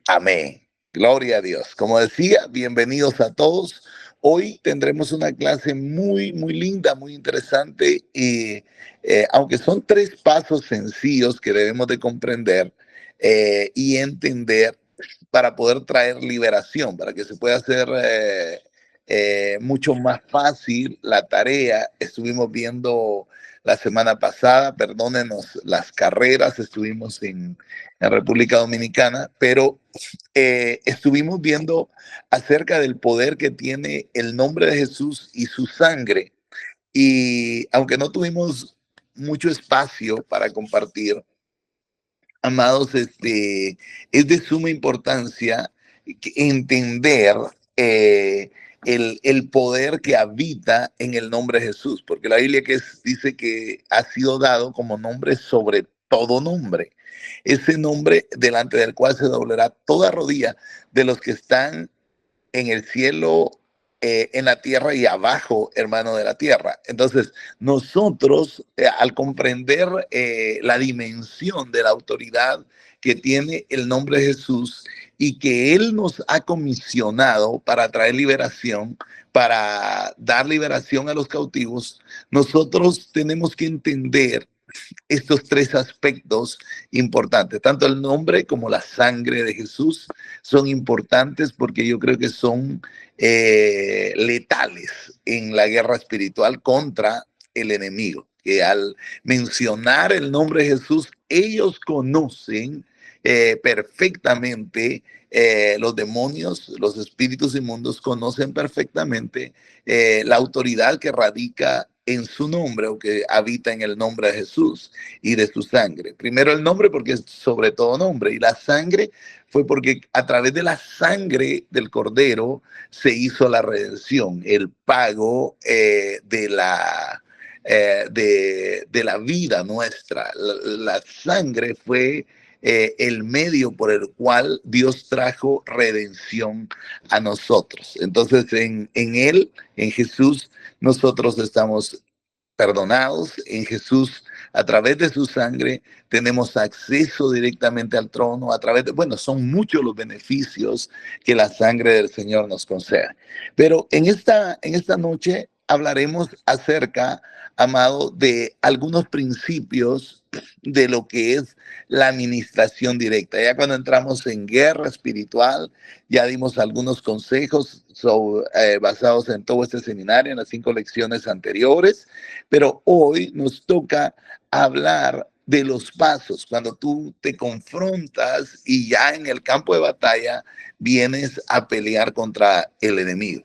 Amén. Gloria a Dios. Como decía, bienvenidos a todos. Hoy tendremos una clase muy linda, muy interesante y aunque son tres pasos sencillos que debemos de comprender y entender para poder traer liberación, para que se pueda hacer mucho más fácil la tarea. Estuvimos viendo la semana pasada, perdónenos las carreras, estuvimos en República Dominicana, pero estuvimos viendo acerca del poder que tiene el nombre de Jesús y su sangre. Y aunque no tuvimos mucho espacio para compartir, amados, es de suma importancia entender el poder que habita en el nombre de Jesús, porque la Biblia dice que ha sido dado como nombre sobre todo nombre. Ese nombre delante del cual se doblará toda rodilla de los que están en el cielo, en la tierra y abajo, hermano, de la tierra. Entonces, nosotros, al comprender la dimensión de la autoridad que tiene el nombre de Jesús y que Él nos ha comisionado para traer liberación, para dar liberación a los cautivos, nosotros tenemos que entender estos tres aspectos importantes. Tanto el nombre como la sangre de Jesús son importantes porque yo creo que son letales en la guerra espiritual contra el enemigo. Que al mencionar el nombre de Jesús, ellos conocen perfectamente, los demonios, los espíritus inmundos conocen perfectamente la autoridad que radica en su nombre o que habita en el nombre de Jesús y de su sangre. Primero el nombre porque es sobre todo nombre, y la sangre fue porque a través de la sangre del Cordero se hizo la redención, el pago de la vida nuestra. La sangre fue el medio por el cual Dios trajo redención a nosotros. Entonces, en Él, en Jesús, nosotros estamos perdonados. En Jesús, a través de su sangre, tenemos acceso directamente al trono. A través de, bueno, son muchos los beneficios que la sangre del Señor nos concede. Pero en esta noche hablaremos acerca, amado, de algunos principios de lo que es la administración directa. Ya cuando entramos en guerra espiritual, ya dimos algunos consejos basados en todo este seminario, en las 5 lecciones anteriores, pero hoy nos toca hablar de los pasos, cuando tú te confrontas y ya en el campo de batalla vienes a pelear contra el enemigo.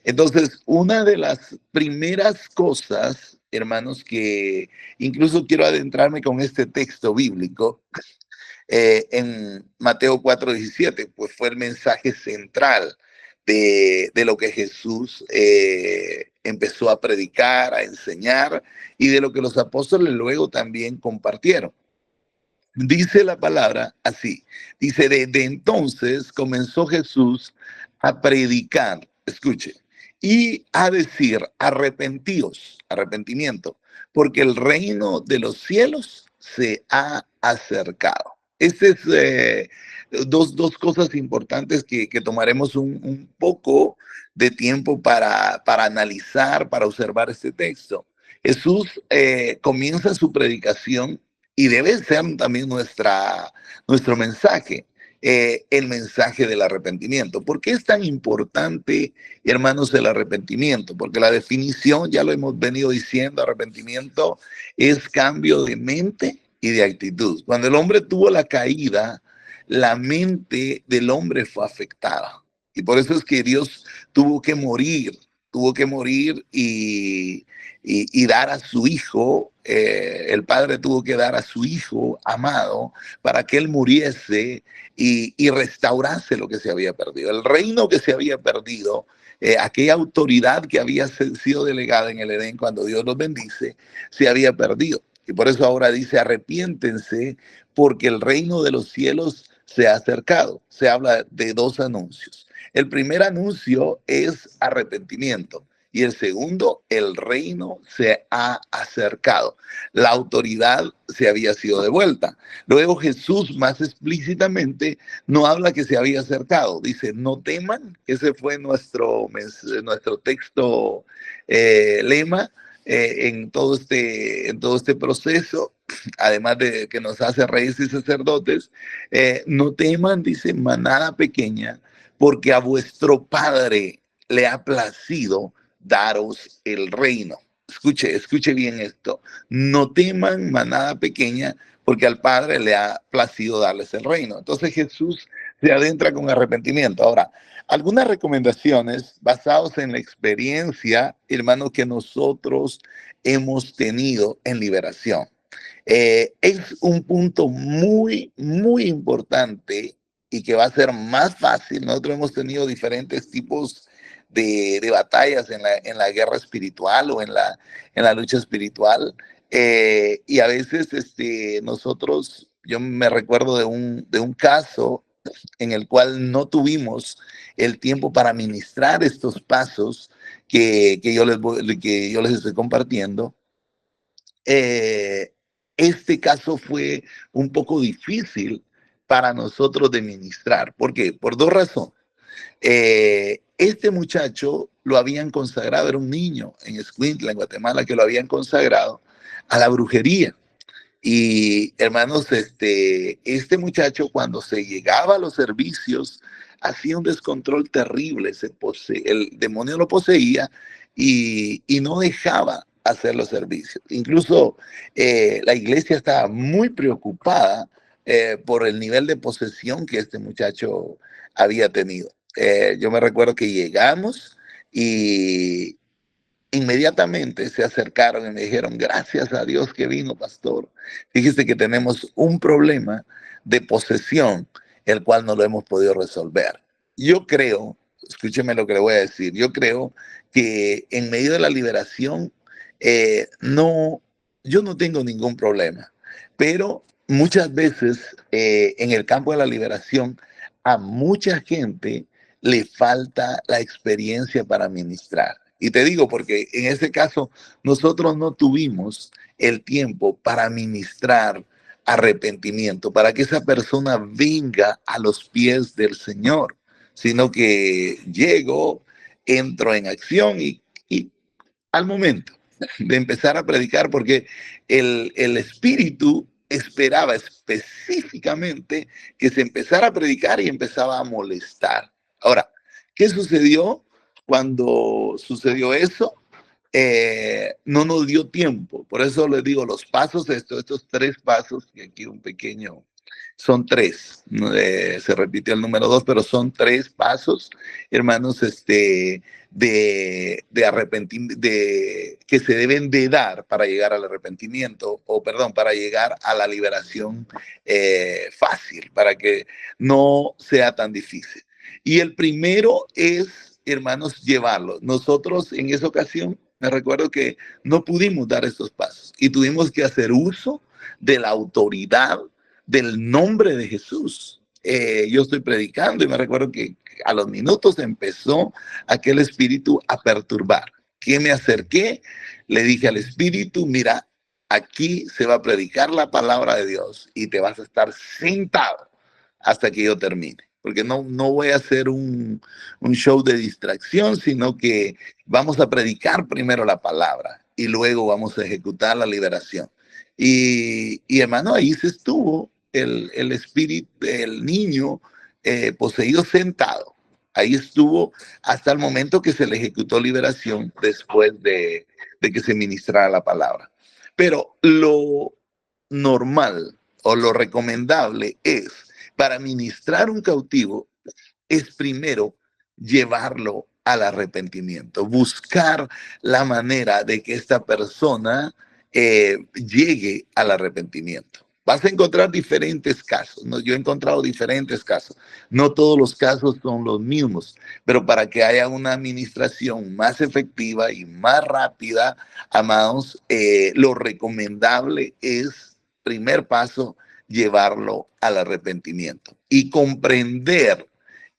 Entonces, una de las primeras cosas, hermanos, que incluso quiero adentrarme con este texto bíblico, en Mateo 4:17, pues fue el mensaje central de lo que Jesús empezó a predicar, a enseñar, y de lo que los apóstoles luego también compartieron. Dice la palabra así, dice, desde entonces comenzó Jesús a predicar, escuche, y a decir, arrepentíos, arrepentimiento, porque el reino de los cielos se ha acercado. Estas es dos cosas importantes que tomaremos un poco de tiempo para analizar, para observar este texto. Jesús comienza su predicación y debe ser también nuestro mensaje, el mensaje del arrepentimiento. ¿Por qué es tan importante, hermanos, el arrepentimiento? Porque la definición, ya lo hemos venido diciendo, arrepentimiento es cambio de mente y de actitud. Cuando el hombre tuvo la caída, la mente del hombre fue afectada. Y por eso es que Dios tuvo que morir y dar a su hijo, el padre tuvo que dar a su hijo amado para que él muriese y restaurase lo que se había perdido. El reino que se había perdido, aquella autoridad que había sido delegada en el Edén cuando Dios los bendice, se había perdido. Y por eso ahora dice, arrepiéntense porque el reino de los cielos se ha acercado. Se habla de dos anuncios. El primer anuncio es arrepentimiento Y el segundo, el reino se ha acercado. La autoridad se había sido devuelta. Luego Jesús más explícitamente no habla que se había acercado. Dice, no teman. Ese fue nuestro texto lema en todo este proceso, además de que nos hace reyes y sacerdotes. No teman, dice, manada pequeña, porque a vuestro Padre le ha placido daros el reino. Escuche bien esto. No teman, manada pequeña, porque al Padre le ha placido darles el reino. Entonces Jesús se adentra con arrepentimiento. Ahora, algunas recomendaciones basadas en la experiencia, hermano, que nosotros hemos tenido en liberación. Es un punto muy, muy importante y que va a ser más fácil. Nosotros hemos tenido diferentes tipos de batallas en la guerra espiritual o en la lucha espiritual. Y a veces nosotros, yo me recuerdo de un caso en el cual no tuvimos el tiempo para ministrar estos pasos que yo les estoy compartiendo. eh, este caso fue un poco difícil para nosotros de ministrar. ¿Por qué? Por dos razones. Este muchacho lo habían consagrado, era un niño en Escuintla, en Guatemala, que lo habían consagrado a la brujería. Y hermanos, este muchacho cuando se llegaba a los servicios hacía un descontrol terrible, el demonio lo poseía y no dejaba hacer los servicios. Incluso la iglesia estaba muy preocupada por el nivel de posesión que este muchacho había tenido. Yo me recuerdo que llegamos y inmediatamente se acercaron y me dijeron, gracias a Dios que vino, pastor. Fíjese que tenemos un problema de posesión, el cual no lo hemos podido resolver. Yo creo, escúcheme lo que le voy a decir, yo creo que en medio de la liberación, no, yo no tengo ningún problema, pero muchas veces en el campo de la liberación, a mucha gente le falta la experiencia para ministrar. Y te digo porque en ese caso nosotros no tuvimos el tiempo para ministrar arrepentimiento, para que esa persona venga a los pies del Señor, sino que llego, entro en acción y al momento de empezar a predicar, porque el Espíritu esperaba específicamente que se empezara a predicar y empezaba a molestar. Ahora, ¿qué sucedió cuando sucedió eso? No nos dio tiempo. Por eso les digo, los pasos, estos tres pasos, que aquí un pequeño, son tres. Se repitió el número dos, pero son tres pasos, hermanos, de arrepentimiento, que se deben de dar para llegar al arrepentimiento, o perdón, para llegar a la liberación fácil, para que no sea tan difícil. Y el primero es, hermanos, llevarlo. Nosotros en esa ocasión, me recuerdo que no pudimos dar estos pasos y tuvimos que hacer uso de la autoridad del nombre de Jesús. Yo estoy predicando y me recuerdo que a los minutos empezó aquel espíritu a perturbar. Que me acerqué, le dije al espíritu, mira, aquí se va a predicar la palabra de Dios y te vas a estar sentado hasta que yo termine. Porque no voy a hacer un show de distracción, sino que vamos a predicar primero la palabra y luego vamos a ejecutar la liberación. Y hermano, ahí se estuvo el espíritu, el niño poseído sentado. Ahí estuvo hasta el momento que se le ejecutó liberación después de que se ministrara la palabra. Pero lo normal o lo recomendable es, para ministrar un cautivo, es primero llevarlo al arrepentimiento, buscar la manera de que esta persona llegue al arrepentimiento. Vas a encontrar diferentes casos, ¿no? Yo he encontrado diferentes casos. No todos los casos son los mismos, pero para que haya una administración más efectiva y más rápida, amados, lo recomendable es, primer paso, llevarlo al arrepentimiento y comprender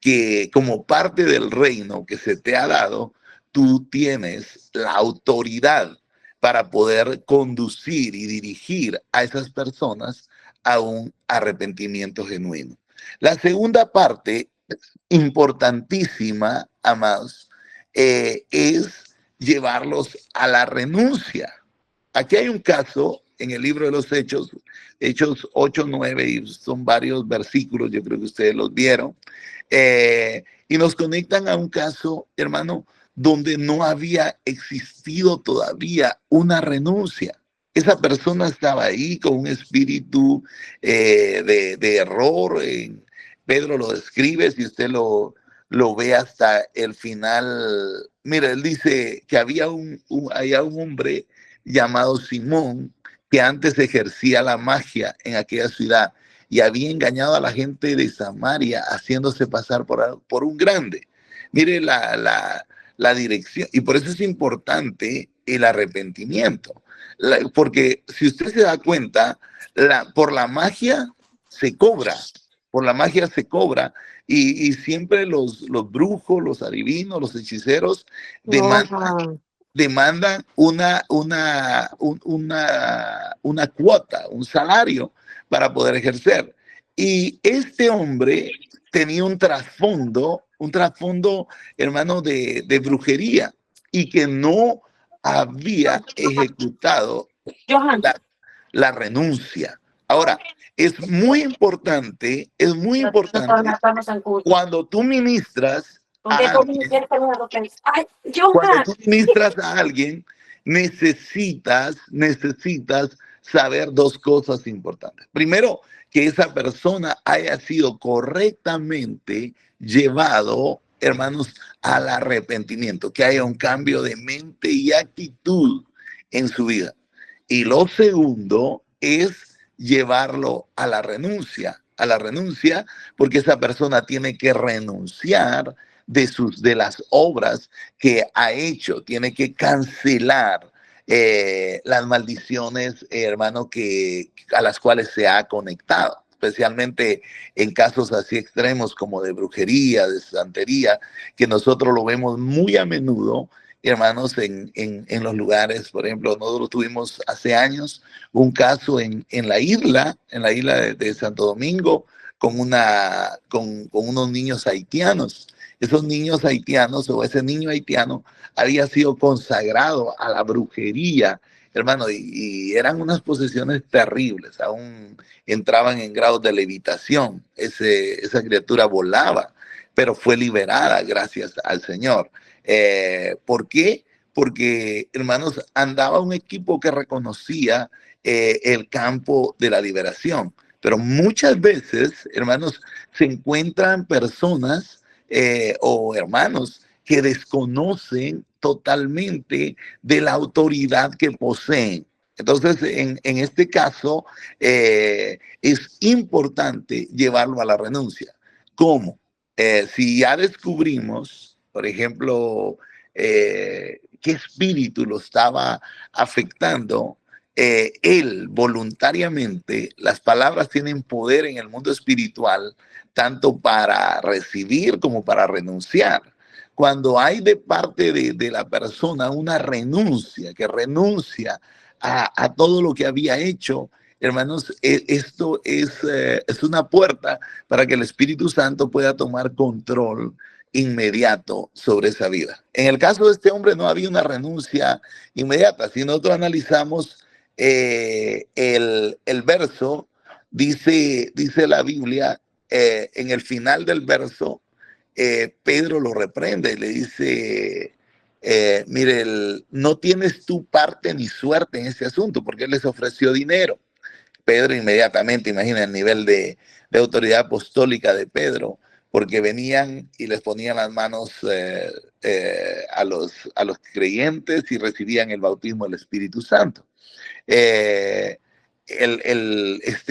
que como parte del reino que se te ha dado, tú tienes la autoridad para poder conducir y dirigir a esas personas a un arrepentimiento genuino. La segunda parte, importantísima, amados, es llevarlos a la renuncia. Aquí hay un caso en el libro de los Hechos, Hechos 8, 9, y son varios versículos, yo creo que ustedes los vieron, y nos conectan a un caso, hermano, donde no había existido todavía una renuncia. Esa persona estaba ahí con un espíritu de error. Pedro lo describe, si usted lo ve hasta el final. Mira, él dice que había un hombre llamado Simón que antes ejercía la magia en aquella ciudad y había engañado a la gente de Samaria haciéndose pasar por un grande. Mire la dirección, y por eso es importante el arrepentimiento, porque si usted se da cuenta, por la magia se cobra, por la magia se cobra, y siempre los brujos, los adivinos, los hechiceros demandan una cuota, un salario para poder ejercer. Y este hombre tenía un trasfondo, hermano, de brujería, y que no había ejecutado la renuncia. Ahora, es muy importante cuando tú ministras cuando tú ministras a alguien, necesitas saber dos cosas importantes. Primero, que esa persona haya sido correctamente llevado, hermanos, al arrepentimiento, que haya un cambio de mente y actitud en su vida. Y lo segundo es llevarlo a la renuncia, porque esa persona tiene que renunciar de las obras que ha hecho, tiene que cancelar las maldiciones, hermano, a las cuales se ha conectado, especialmente en casos así extremos como de brujería, de santería, que nosotros lo vemos muy a menudo, hermanos, en los lugares. Por ejemplo, nosotros tuvimos hace años un caso en la isla de Santo Domingo, con unos niños haitianos. Esos niños haitianos, o ese niño haitiano, había sido consagrado a la brujería, hermano, y eran unas posesiones terribles. Aún entraban en grados de levitación. Esa criatura volaba, pero fue liberada gracias al Señor. ¿Por qué? Porque, hermanos, andaba un equipo que reconocía el campo de la liberación. Pero muchas veces, hermanos, se encuentran personas o hermanos que desconocen totalmente de la autoridad que poseen. Entonces, en este caso, es importante llevarlo a la renuncia. ¿Cómo? Si ya descubrimos, por ejemplo, qué espíritu lo estaba afectando, él voluntariamente, las palabras tienen poder en el mundo espiritual, tanto para recibir como para renunciar. Cuando hay de parte de la persona una renuncia, que renuncia a todo lo que había hecho, hermanos, esto es una puerta para que el Espíritu Santo pueda tomar control inmediato sobre esa vida. En el caso de este hombre no había una renuncia inmediata. Si nosotros analizamos el verso, dice la Biblia, en el final del verso, Pedro lo reprende y le dice, mire, no tienes tu parte ni suerte en ese asunto, porque él les ofreció dinero. Pedro inmediatamente, imagina el nivel de autoridad apostólica de Pedro, porque venían y les ponían las manos a los creyentes y recibían el bautismo del Espíritu Santo. Este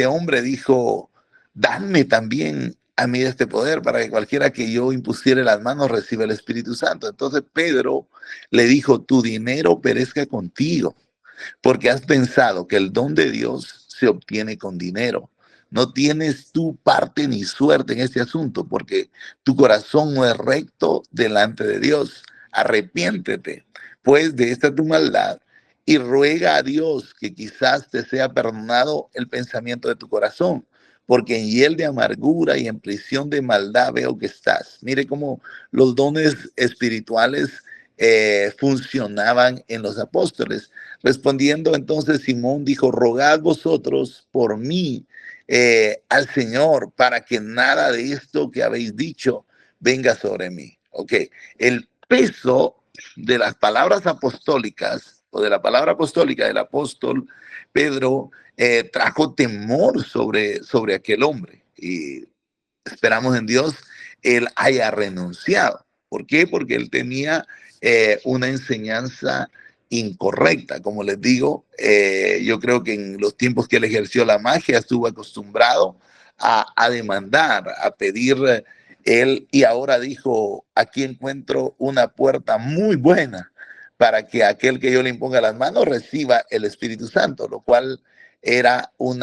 hombre dijo, dame también a mí este poder para que cualquiera que yo impusiere las manos reciba el Espíritu Santo. Entonces Pedro le dijo, tu dinero perezca contigo, porque has pensado que el don de Dios se obtiene con dinero. No tienes tu parte ni suerte en este asunto, porque tu corazón no es recto delante de Dios. arrepiéntete pues de esta tu maldad y ruega a Dios que quizás te sea perdonado el pensamiento de tu corazón, porque en hiel de amargura y en prisión de maldad veo que estás. Mire cómo los dones espirituales funcionaban en los apóstoles. Respondiendo entonces Simón dijo, rogad vosotros por mí al Señor para que nada de esto que habéis dicho venga sobre mí. Ok, el peso de las palabras apostólicas o de la palabra apostólica del apóstol Pedro trajo temor sobre aquel hombre y esperamos en Dios él haya renunciado. ¿Por qué? Porque él tenía una enseñanza incorrecta. Como les digo, yo creo que en los tiempos que él ejerció la magia estuvo acostumbrado a demandar, a pedir él, y ahora dijo, aquí encuentro una puerta muy buena para que aquel que yo le imponga las manos reciba el Espíritu Santo, lo cual era o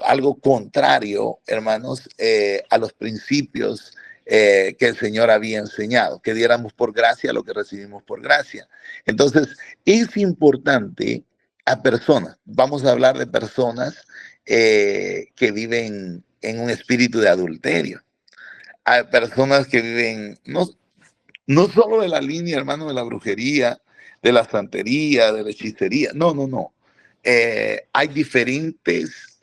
algo contrario, hermanos, a los principios que el Señor había enseñado, que diéramos por gracia lo que recibimos por gracia. Entonces, es importante a personas, vamos a hablar de personas que viven en un espíritu de adulterio, a personas que viven no solo de la línea, hermano, de la brujería, de la santería, de la hechicería. No, no, no. Hay diferentes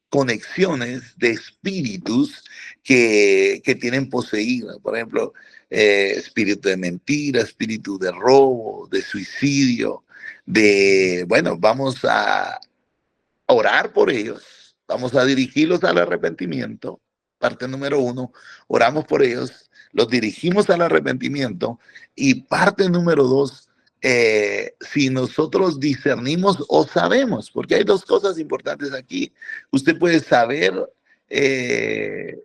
conexiones de espíritus que tienen poseído. Por ejemplo, espíritu de mentira, espíritu de robo, de suicidio, bueno, vamos a orar por ellos, vamos a dirigirlos al arrepentimiento. Parte número uno, oramos por ellos, los dirigimos al arrepentimiento. Y parte número dos, si nosotros discernimos o sabemos, porque hay dos cosas importantes aquí. Usted puede saber eh,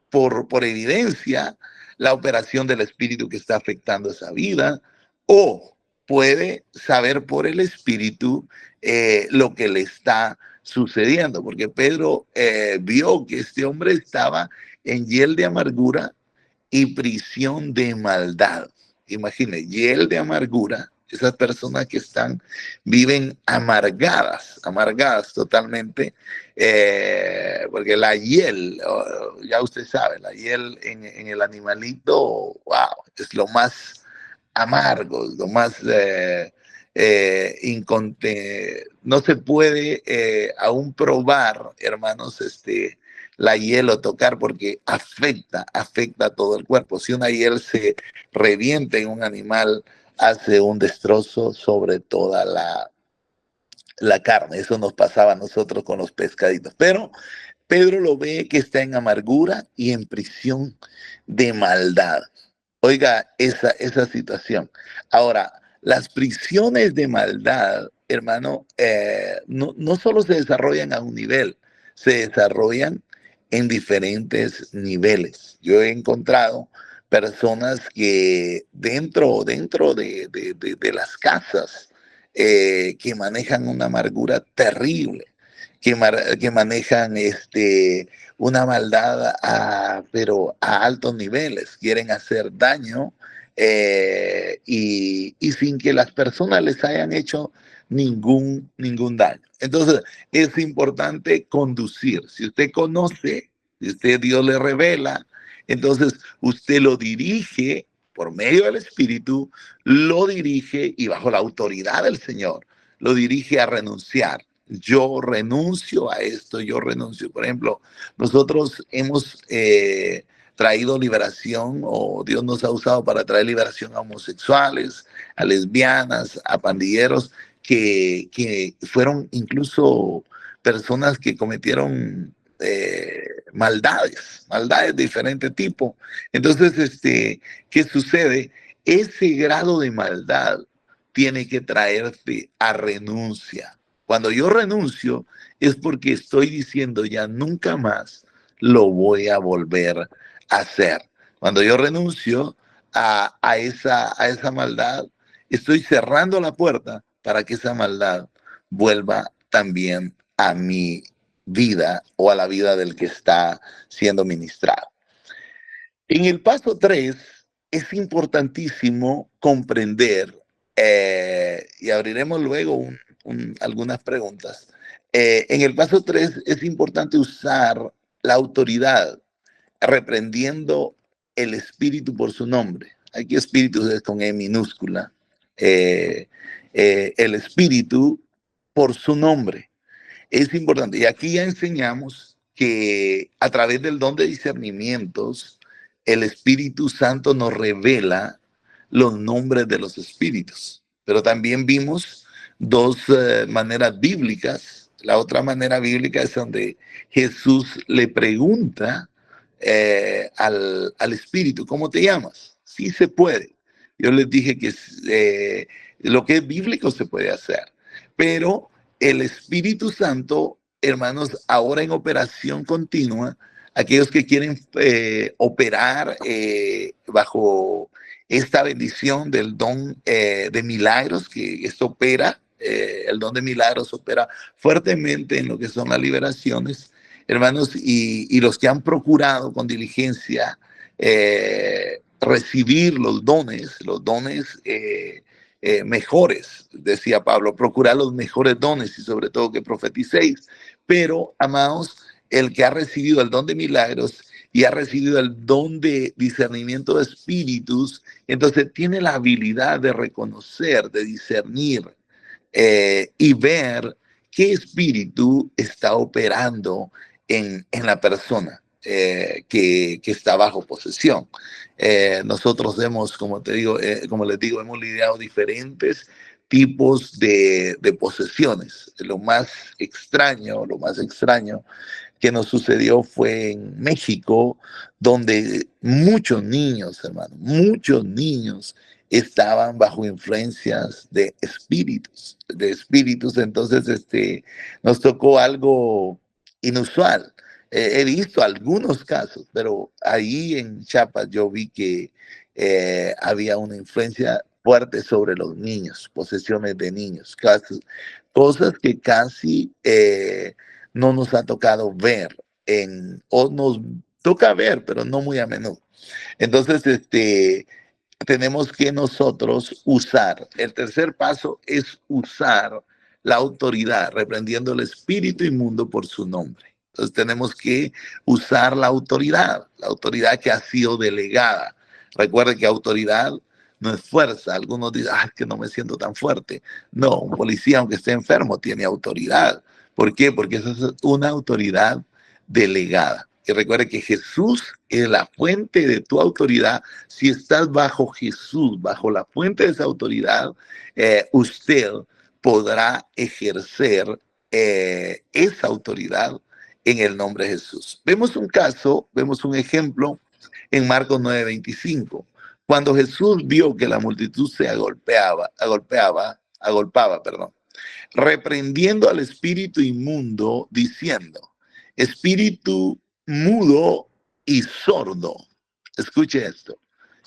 por evidencia la operación del espíritu que está afectando esa vida, o puede saber por el espíritu lo que le está sucediendo, porque Pedro vio que este hombre estaba en hiel de amargura y prisión de maldad. Imagine, hiel de amargura, esas personas que viven amargadas totalmente, porque la hiel, ya usted sabe, la hiel en el animalito, wow, es lo más amargo, lo más no se puede aún probar, hermanos, la hiel o tocar porque afecta a todo el cuerpo. Si una hiel se revienta en un animal, hace un destrozo sobre toda la carne. Eso nos pasaba a nosotros con los pescaditos. Pero Pedro lo ve que está en amargura y en prisión de maldad. Oiga, esa situación. Ahora, las prisiones de maldad, hermano, no solo se desarrollan a un nivel, se desarrollan en diferentes niveles. Yo he encontrado personas que dentro de las casas que manejan una amargura terrible, que manejan una maldad pero a altos niveles, quieren hacer daño y sin que las personas les hayan hecho ningún daño. Entonces, es importante conducir. Si usted conoce, si usted Dios le revela, entonces usted lo dirige por medio del Espíritu, lo dirige y bajo la autoridad del Señor, lo dirige a renunciar. Yo renuncio a esto, yo renuncio. Por ejemplo, nosotros hemos traído liberación, o Dios nos ha usado para traer liberación a homosexuales, a lesbianas, a pandilleros, que fueron incluso personas que cometieron maldades de diferente tipo. Entonces, ¿qué sucede? Ese grado de maldad tiene que traerte a renuncia. Cuando yo renuncio es porque estoy diciendo ya nunca más lo voy a volver a hacer. Cuando yo renuncio a esa maldad, estoy cerrando la puerta para que esa maldad vuelva también a mi vida o a la vida del que está siendo ministrado. En el paso 3 es importantísimo comprender, y abriremos luego algunas preguntas. En el paso 3 es importante usar la autoridad, reprendiendo el espíritu por su nombre. Aquí espíritu es con E minúscula. Eh, el espíritu por su nombre. Es importante. Y aquí ya enseñamos que a través del don de discernimientos, el Espíritu Santo nos revela los nombres de los espíritus. Pero también vimos dos maneras bíblicas. La otra manera bíblica es donde Jesús le pregunta al espíritu, ¿cómo te llamas? Sí se puede. Yo les dije que lo que es bíblico se puede hacer, pero el Espíritu Santo, hermanos, ahora en operación continua, aquellos que quieren operar bajo esta bendición del don de milagros, que esto opera, el don de milagros opera fuertemente en lo que son las liberaciones, hermanos, y los que han procurado con diligencia recibir los dones mejores, decía Pablo, procurar los mejores dones y sobre todo que profeticéis. Pero, amados, el que ha recibido el don de milagros y ha recibido el don de discernimiento de espíritus, entonces tiene la habilidad de reconocer, de discernir y ver qué espíritu está operando en la persona que está bajo posesión. Nosotros hemos, como te digo, como les digo, hemos lidiado diferentes tipos de posesiones. Lo más extraño que nos sucedió fue en México, donde muchos niños, hermano, muchos niños estaban bajo influencias de espíritus. Entonces, nos tocó algo inusual. He visto algunos casos, pero ahí en Chiapas yo vi que había una influencia fuerte sobre los niños, posesiones de niños, cosas que casi no nos ha tocado ver, o nos toca ver, pero no muy a menudo. Entonces, tenemos que nosotros usar. El tercer paso es usar la autoridad, reprendiendo el espíritu inmundo por su nombre. Entonces tenemos que usar la autoridad que ha sido delegada. Recuerde que autoridad no es fuerza. Algunos dicen, es que no me siento tan fuerte. No, un policía, aunque esté enfermo, tiene autoridad. ¿Por qué? Porque esa es una autoridad delegada. Y recuerde que Jesús es la fuente de tu autoridad. Si estás bajo Jesús, bajo la fuente de esa autoridad, usted podrá ejercer esa autoridad en el nombre de Jesús. Vemos un caso, vemos un ejemplo en Marcos 9:25. Cuando Jesús vio que la multitud se agolpaba, reprendiendo al espíritu inmundo, diciendo, espíritu mudo y sordo. Escuche esto.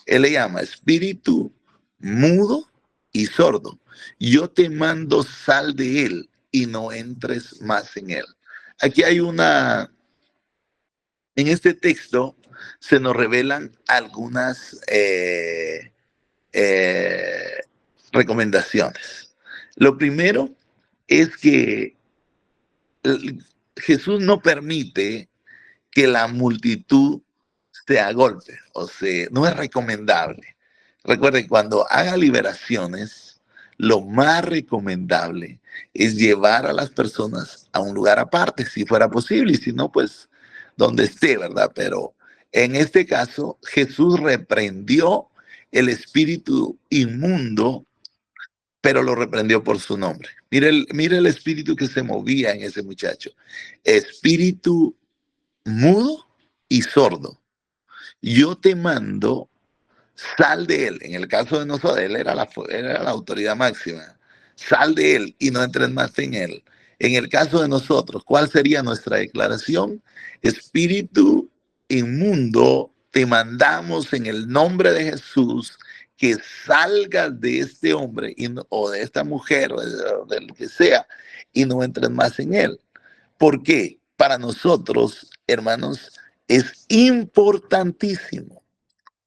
Él le llama espíritu mudo y sordo. Yo te mando, sal de él y no entres más en él. Aquí hay en este texto se nos revelan algunas eh, recomendaciones. Lo primero es que Jesús no permite que la multitud se agolpe, o sea, no es recomendable. Recuerden, cuando haga liberaciones, lo más recomendable es llevar a las personas a un lugar aparte, si fuera posible, y si no, pues donde esté, ¿verdad? Pero en este caso, Jesús reprendió el espíritu inmundo, pero lo reprendió por su nombre. Mire el espíritu que se movía en ese muchacho. Espíritu mudo y sordo. Yo te mando, sal de él. En el caso de nosotros, él era la autoridad máxima. Sal de él y no entres más en él. En el caso de nosotros, ¿cuál sería nuestra declaración? Espíritu inmundo, te mandamos en el nombre de Jesús que salgas de este hombre o de esta mujer o del que sea y no entres más en él. ¿Por qué? Para nosotros, hermanos, es importantísimo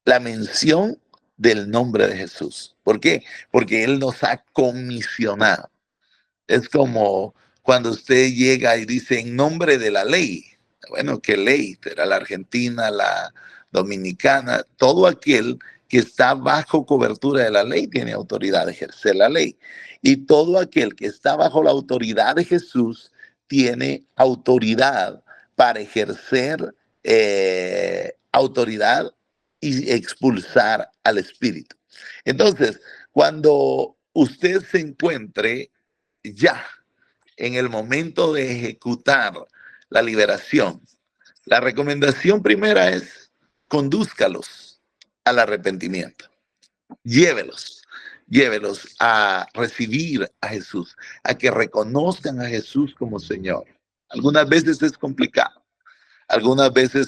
la mención del nombre de Jesús. ¿Por qué? Porque Él nos ha comisionado. Es como cuando usted llega y dice en nombre de la ley. Bueno, ¿qué ley? Será la argentina, la dominicana, todo aquel que está bajo cobertura de la ley tiene autoridad de ejercer la ley. Y todo aquel que está bajo la autoridad de Jesús tiene autoridad para ejercer autoridad y expulsar al espíritu. Entonces, cuando usted se encuentre ya en el momento de ejecutar la liberación, la recomendación primera es condúzcalos al arrepentimiento. Llévelos, llévelos a recibir a Jesús, a que reconozcan a Jesús como Señor. Algunas veces es complicado. Algunas veces,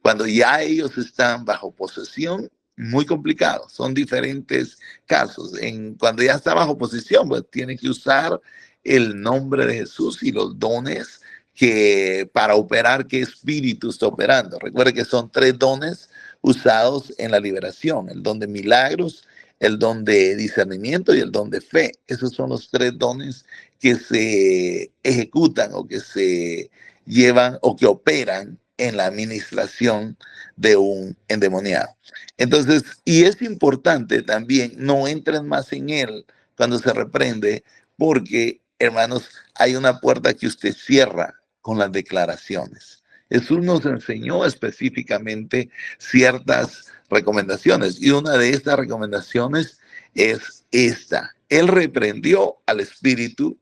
cuando ya ellos están bajo posesión, muy complicado. Son diferentes casos. Cuando ya está bajo posesión, pues tiene que usar el nombre de Jesús y los dones que para operar qué espíritu está operando. Recuerde que son 3 dones usados en la liberación: el don de milagros, el don de discernimiento y el don de fe. Esos son los 3 dones que se ejecutan o que se llevan o que operan en la administración de un endemoniado. Entonces, y es importante también, no entren más en él cuando se reprende, porque, hermanos, hay una puerta que usted cierra con las declaraciones. Jesús nos enseñó específicamente ciertas recomendaciones, y una de estas recomendaciones es esta: Él reprendió al espíritu,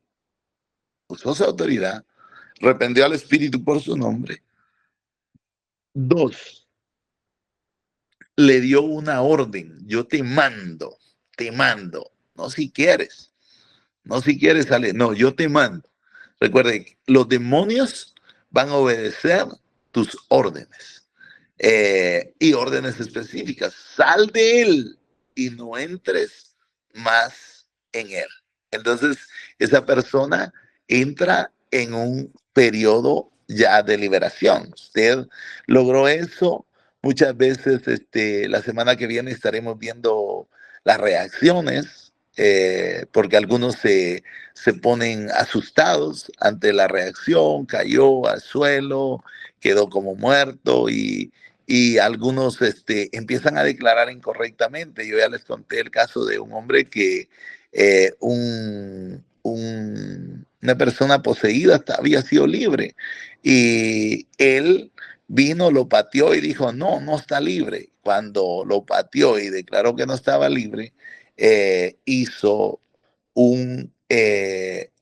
usó su autoridad, reprendió al espíritu por su nombre. 2, le dio una orden: yo te mando, no si quieres, no si quieres salir, no, yo te mando. Recuerde, los demonios van a obedecer tus órdenes, y órdenes específicas: sal de él y no entres más en él. Entonces, esa persona entra en un periodo ya de liberación. Usted logró eso. Muchas veces, la semana que viene estaremos viendo las reacciones, porque algunos se ponen asustados ante la reacción, cayó al suelo, quedó como muerto, y algunos empiezan a declarar incorrectamente. Yo ya les conté el caso de un hombre que una persona poseída había sido libre, y él vino, lo pateó y dijo: no, no está libre. Cuando lo pateó y declaró que no estaba libre, hizo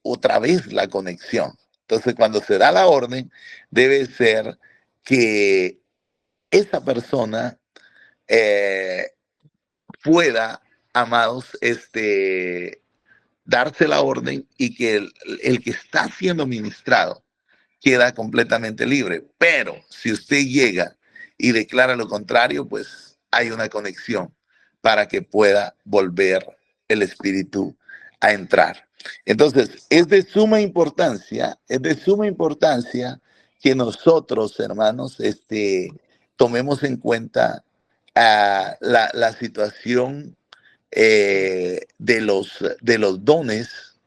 otra vez la conexión. Entonces, cuando se da la orden, debe ser que esa persona eh, pueda, amados, darse la orden, y que el que está siendo ministrado queda completamente libre. Pero si usted llega y declara lo contrario, pues hay una conexión para que pueda volver el espíritu a entrar. Entonces, es de suma importancia que nosotros, hermanos, tomemos en cuenta la situación de los dones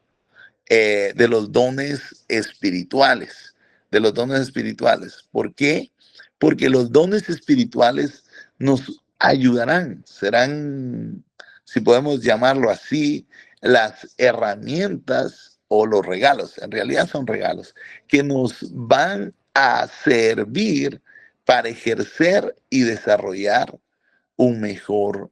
espirituales, de los dones espirituales. ¿Por qué? Porque los dones espirituales nos ayudarán, serán, si podemos llamarlo así, las herramientas o los regalos, en realidad son regalos, que nos van a servir para ejercer y desarrollar un mejor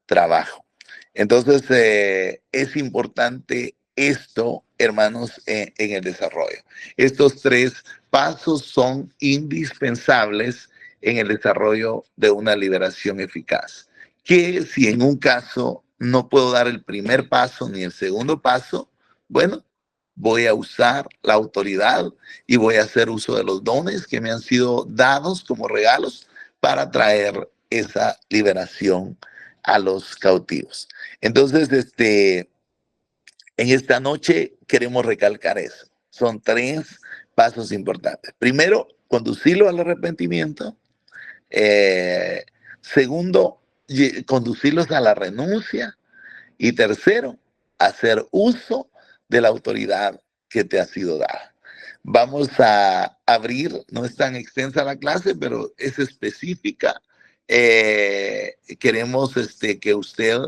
trabajo. Entonces, es importante esto, hermanos, en el desarrollo. Estos 3 pasos son indispensables en el desarrollo de una liberación eficaz. Que si en un caso no puedo dar el primer paso ni el segundo paso, bueno, voy a usar la autoridad y voy a hacer uso de los dones que me han sido dados como regalos para traer esa liberación a los cautivos. Entonces, en esta noche queremos recalcar eso. Son 3 pasos importantes. Primero, conducirlo al arrepentimiento. Segundo, conducirlos a la renuncia. Y tercero, hacer uso de la autoridad que te ha sido dada. Vamos a abrir, no es tan extensa la clase, pero es específica. Queremos que usted,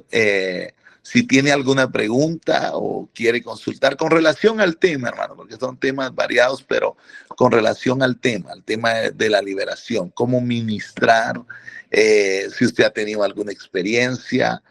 si tiene alguna pregunta o quiere consultar con relación al tema, hermano, porque son temas variados, pero con relación al tema de la liberación, cómo ministrar, si usted ha tenido alguna experiencia,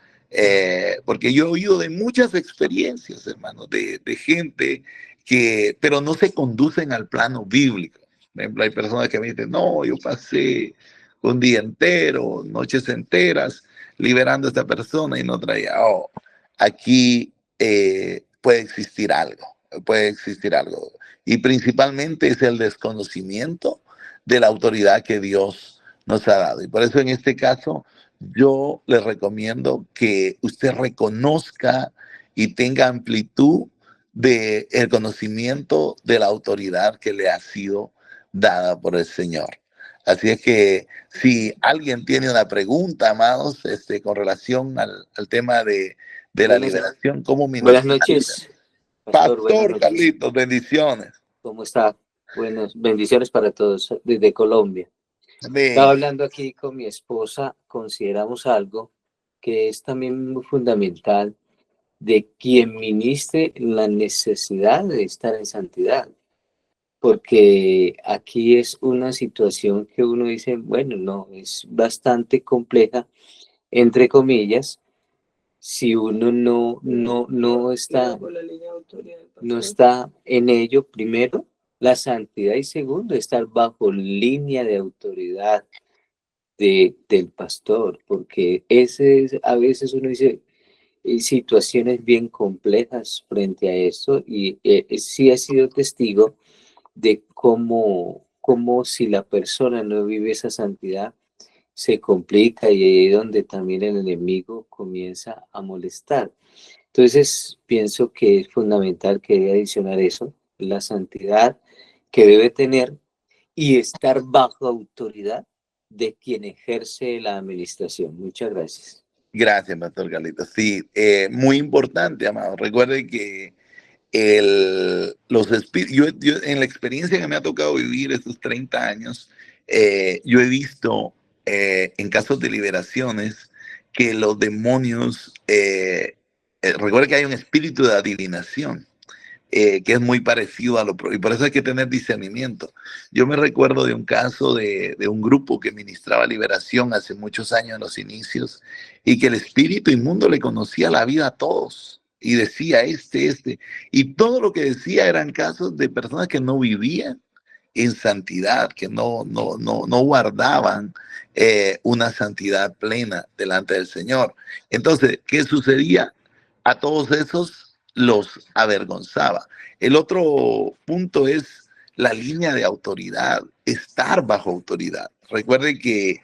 porque yo he oído de muchas experiencias, hermano, de gente que, pero no se conducen al plano bíblico. Por ejemplo, hay personas que me dicen, no, yo pasé un día entero, noches enteras, liberando a esta persona y no traía. Oh, aquí puede existir algo, puede existir algo. Y principalmente es el desconocimiento de la autoridad que Dios nos ha dado. Y por eso en este caso yo les recomiendo que usted reconozca y tenga amplitud del conocimiento de la autoridad que le ha sido dada por el Señor. Así es que si alguien tiene una pregunta, amados, con relación al tema de la liberación, ¿cómo Buenas ministrar? noches, pastor. Buenas Pastor noches. Carlitos, bendiciones. ¿Cómo está? Buenas bendiciones para todos desde Colombia. Amén. Estaba hablando aquí con mi esposa, consideramos algo que es también muy fundamental de quien ministre la necesidad de estar en santidad, porque aquí es una situación que uno dice, bueno, no, es bastante compleja, entre comillas, si uno no está, no está en ello, primero, la santidad, y segundo, estar bajo línea de autoridad del pastor, porque a veces uno dice situaciones bien complejas frente a eso, y sí he sido testigo de cómo si la persona no vive esa santidad, se complica, y ahí es donde también el enemigo comienza a molestar. Entonces, pienso que es fundamental que debe adicionar eso, la santidad que debe tener y estar bajo autoridad de quien ejerce la administración. Muchas gracias. Gracias, Pastor Carlitos. Sí, muy importante, amado. Recuerde que los espíritus, yo en la experiencia que me ha tocado vivir estos 30 años, yo he visto en casos de liberaciones que los demonios, recuerda que hay un espíritu de adivinación. Que es muy parecido a y por eso hay que tener discernimiento. Yo me recuerdo de un caso de un grupo que ministraba liberación hace muchos años en los inicios, y que el espíritu inmundo le conocía la vida a todos y decía y todo lo que decía eran casos de personas que no vivían en santidad, que no guardaban una santidad plena delante del Señor. Entonces, ¿qué sucedía? A todos esos los avergonzaba. El otro punto es la línea de autoridad, estar bajo autoridad. Recuerden que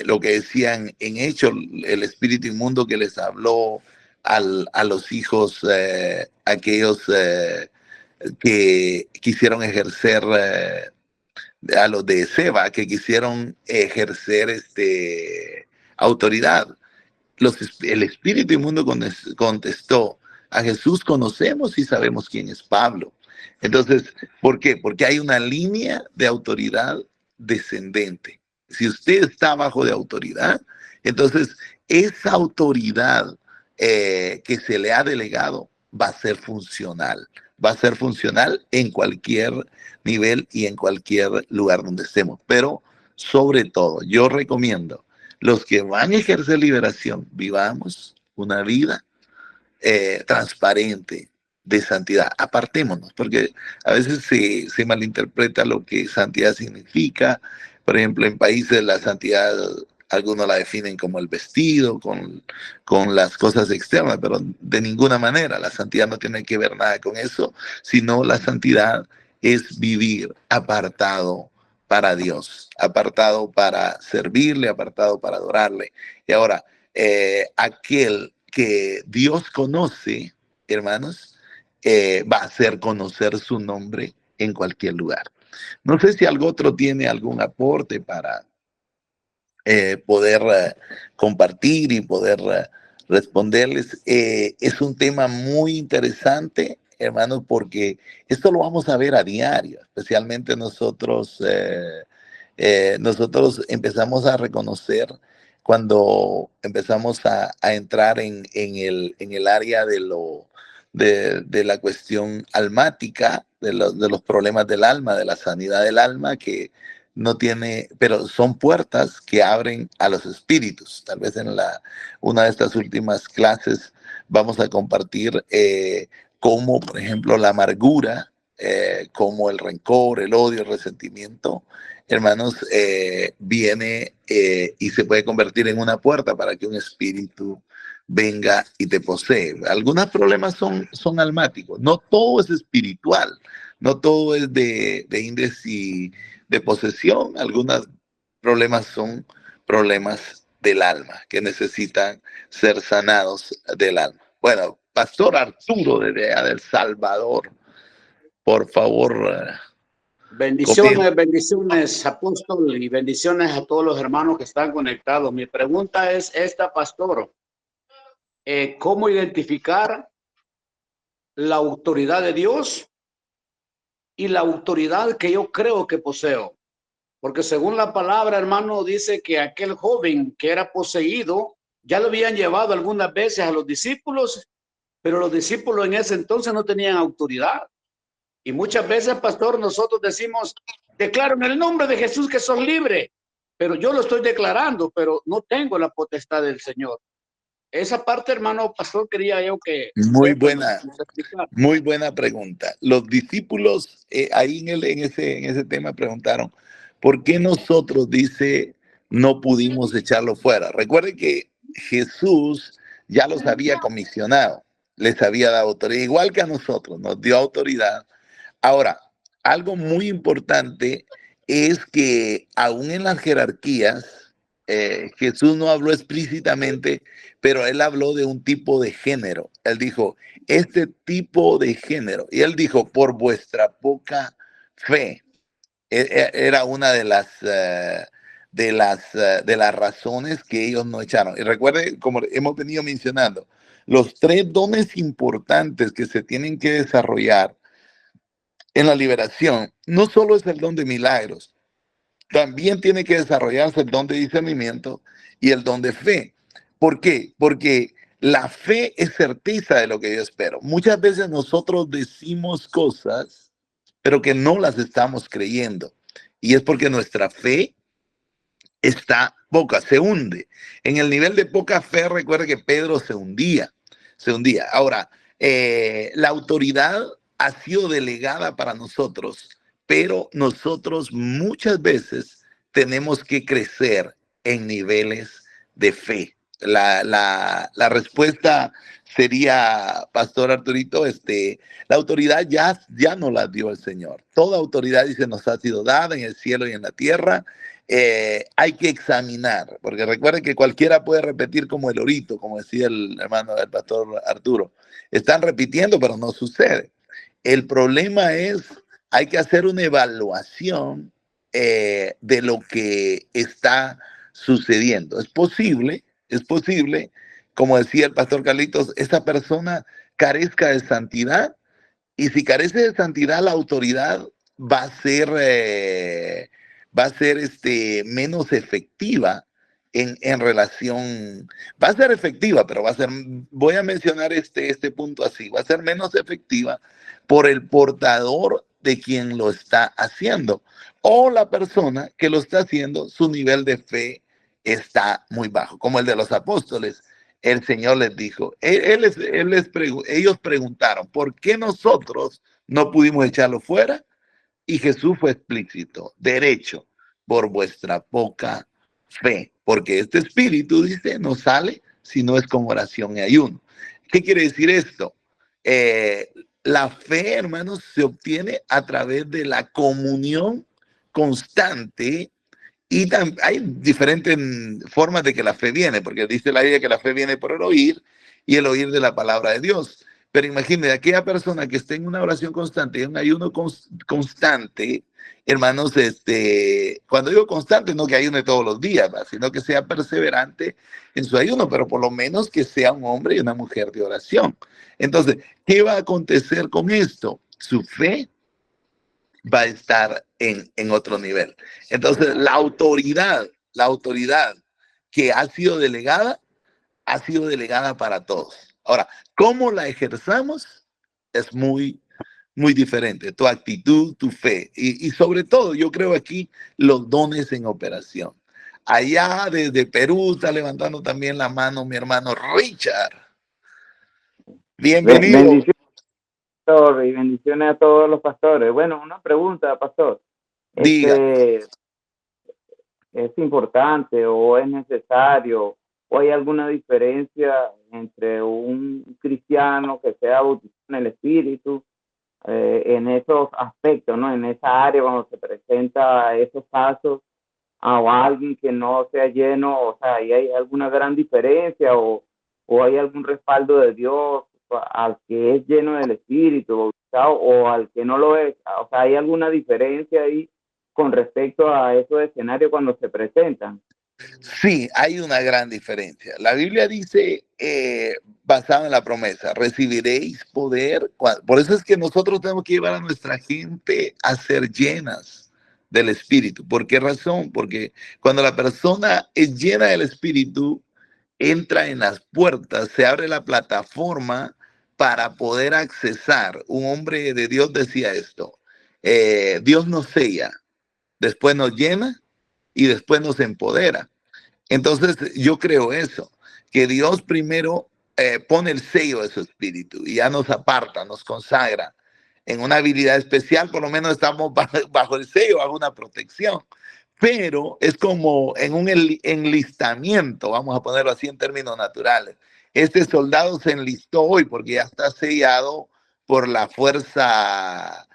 lo que decían en Hechos, el espíritu inmundo que les habló a los hijos, aquellos que quisieron ejercer, a los de Seba, que quisieron ejercer autoridad. El espíritu inmundo contestó, a Jesús conocemos y sabemos quién es Pablo. Entonces, ¿por qué? Porque hay una línea de autoridad descendente. Si usted está bajo de autoridad, entonces esa autoridad que se le ha delegado va a ser funcional. Va a ser funcional en cualquier nivel y en cualquier lugar donde estemos. Pero sobre todo, yo recomiendo, los que van a ejercer liberación, vivamos una vida transparente, de santidad. Apartémonos, porque a veces se malinterpreta lo que santidad significa. Por ejemplo, en países la santidad, algunos la definen como el vestido, con las cosas externas, pero de ninguna manera. La santidad no tiene que ver nada con eso, sino la santidad es vivir apartado para Dios, apartado para servirle, apartado para adorarle. Y ahora, aquel que Dios conoce, hermanos, va a hacer conocer su nombre en cualquier lugar. No sé si algo otro tiene algún aporte para poder compartir y poder responderles. Es un tema muy interesante, hermanos, porque esto lo vamos a ver a diario, especialmente nosotros empezamos a reconocer cuando empezamos a entrar en el área de la cuestión almática, de los problemas del alma, de la sanidad del alma, que no tiene, pero son puertas que abren a los espíritus. Tal vez en una de estas últimas clases vamos a compartir cómo, por ejemplo, la amargura, como el rencor, el odio, el resentimiento, hermanos, viene y se puede convertir en una puerta para que un espíritu venga y te posee. Algunos problemas son almáticos, no todo es espiritual, no todo es de índice de posesión. Algunos problemas son problemas del alma, que necesitan ser sanados del alma. Bueno, Pastor Arturo de El Salvador, por favor. Bendiciones, bendiciones, apóstol, y bendiciones a todos los hermanos que están conectados. Mi pregunta es esta, pastor. ¿Cómo identificar la autoridad de Dios y la autoridad que yo creo que poseo? Porque según la palabra, hermano, dice que aquel joven que era poseído ya lo habían llevado algunas veces a los discípulos, pero los discípulos en ese entonces no tenían autoridad. Y muchas veces, pastor, nosotros decimos, declaro en el nombre de Jesús que sos libre, pero yo lo estoy declarando, pero no tengo la potestad del Señor. Esa parte, hermano pastor, quería yo que muy buena pregunta. Los discípulos ahí en ese tema preguntaron, ¿por qué nosotros, dice, no pudimos echarlo fuera? Recuerden que Jesús ya los había comisionado, les había dado autoridad, igual que a nosotros, nos dio autoridad. Ahora, algo muy importante es que aún en las jerarquías, Jesús no habló explícitamente, pero él habló de un tipo de género. Él dijo, este tipo de género. Y él dijo, por vuestra poca fe. Era una de las razones que ellos no echaron. Y recuerde, como hemos venido mencionando, los tres dones importantes que se tienen que desarrollar en la liberación, no solo es el don de milagros, también tiene que desarrollarse el don de discernimiento y el don de fe. ¿Por qué? Porque la fe es certeza de lo que yo espero. Muchas veces nosotros decimos cosas, pero que no las estamos creyendo. Y es porque nuestra fe está poca, se hunde. En el nivel de poca fe, recuerda que Pedro se hundía. Ahora, la autoridad ha sido delegada para nosotros, pero nosotros muchas veces tenemos que crecer en niveles de fe. La respuesta sería, Pastor Arturito, la autoridad ya no la dio el Señor. Toda autoridad, dice, nos ha sido dada en el cielo y en la tierra. Hay que examinar, porque recuerden que cualquiera puede repetir como el orito, como decía el hermano del Pastor Arturo. Están repitiendo, pero no sucede. El problema es, hay que hacer una evaluación de lo que está sucediendo. Es posible, como decía el Pastor Carlitos, esa persona carezca de santidad, y si carece de santidad, la autoridad va a ser menos efectiva en relación, va a ser efectiva, pero voy a mencionar este punto así, va a ser menos efectiva por el portador de quien lo está haciendo, o la persona que lo está haciendo, su nivel de fe está muy bajo, como el de los apóstoles. El Señor les dijo, ellos preguntaron, ¿por qué nosotros no pudimos echarlo fuera? Y Jesús fue explícito, derecho, por vuestra poca fe, porque este espíritu, dice, no sale si no es con oración y ayuno. ¿Qué quiere decir esto? La fe, hermanos, se obtiene a través de la comunión constante. Y hay diferentes formas de que la fe viene, porque dice la Biblia que la fe viene por el oír y el oír de la palabra de Dios. Pero imagínate, aquella persona que esté en una oración constante, en un ayuno constante, hermanos, cuando digo constante, no que ayune todos los días, ¿va? Sino que sea perseverante en su ayuno, pero por lo menos que sea un hombre y una mujer de oración. Entonces, ¿qué va a acontecer con esto? Su fe va a estar en otro nivel. Entonces, la autoridad que ha sido delegada para todos. Ahora, cómo la ejerzamos es muy, muy diferente. Tu actitud, tu fe y sobre todo, yo creo aquí, los dones en operación. Allá desde Perú está levantando también la mano mi hermano Richard. Bienvenido. Bendiciones, pastor, y bendiciones a todos los pastores. Bueno, una pregunta, pastor. Diga. ¿Es importante o es necesario o hay alguna diferencia entre un cristiano que sea bautizado en el Espíritu en esos aspectos, ¿no? En esa área cuando se presenta esos casos, o alguien que no sea lleno, o sea, ¿hay alguna gran diferencia o hay algún respaldo de Dios al que es lleno del Espíritu bautizado o al que no lo es? O sea, ¿hay alguna diferencia ahí con respecto a esos escenarios cuando se presentan? Sí, hay una gran diferencia. La Biblia dice, basada en la promesa, recibiréis poder. Por eso es que nosotros tenemos que llevar a nuestra gente a ser llenas del Espíritu. ¿Por qué razón? Porque cuando la persona es llena del Espíritu, entra en las puertas, se abre la plataforma para poder accesar. Un hombre de Dios decía esto, Dios nos sella, después nos llena y después nos empodera. Entonces yo creo eso, que Dios primero pone el sello de su espíritu y ya nos aparta, nos consagra en una habilidad especial, por lo menos estamos bajo el sello, bajo una protección. Pero es como en un enlistamiento, vamos a ponerlo así en términos naturales. Este soldado se enlistó hoy porque ya está sellado por la fuerza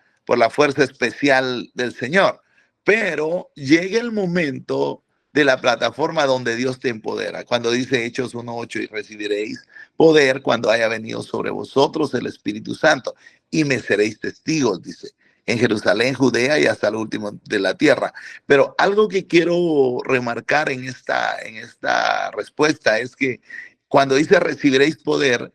especial del Señor. Pero llega el momento de la plataforma donde Dios te empodera. Cuando dice Hechos 1:8, y recibiréis poder cuando haya venido sobre vosotros el Espíritu Santo y me seréis testigos, dice, en Jerusalén, Judea y hasta el último de la tierra. Pero algo que quiero remarcar en esta respuesta es que cuando dice recibiréis poder,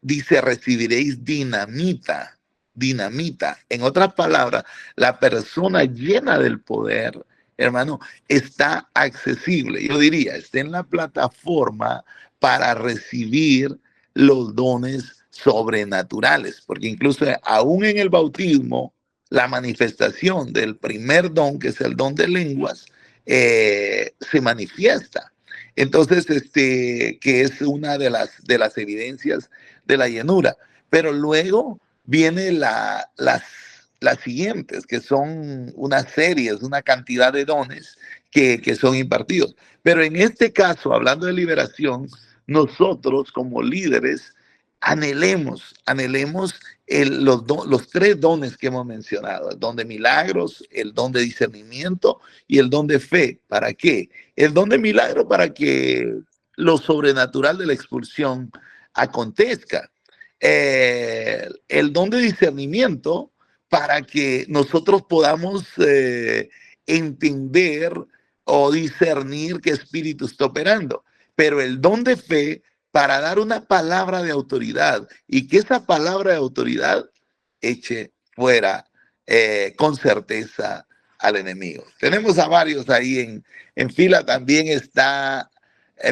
dice recibiréis dinamita, dinamita. En otras palabras, la persona llena del poder, hermano, está accesible. Yo diría, está en la plataforma para recibir los dones sobrenaturales, porque incluso aún en el bautismo, la manifestación del primer don, que es el don de lenguas, se manifiesta. Entonces, que es una de las evidencias de la llenura. Pero luego viene las siguientes, que son unas series, una cantidad de dones que son impartidos. Pero en este caso, hablando de liberación, nosotros como líderes anhelemos los tres dones que hemos mencionado, el don de milagros, el don de discernimiento y el don de fe. ¿Para qué? El don de milagro para que lo sobrenatural de la expulsión acontezca. El don de discernimiento para que nosotros podamos entender o discernir qué espíritu está operando. Pero el don de fe para dar una palabra de autoridad y que esa palabra de autoridad eche fuera con certeza al enemigo. Tenemos a varios ahí en fila. También está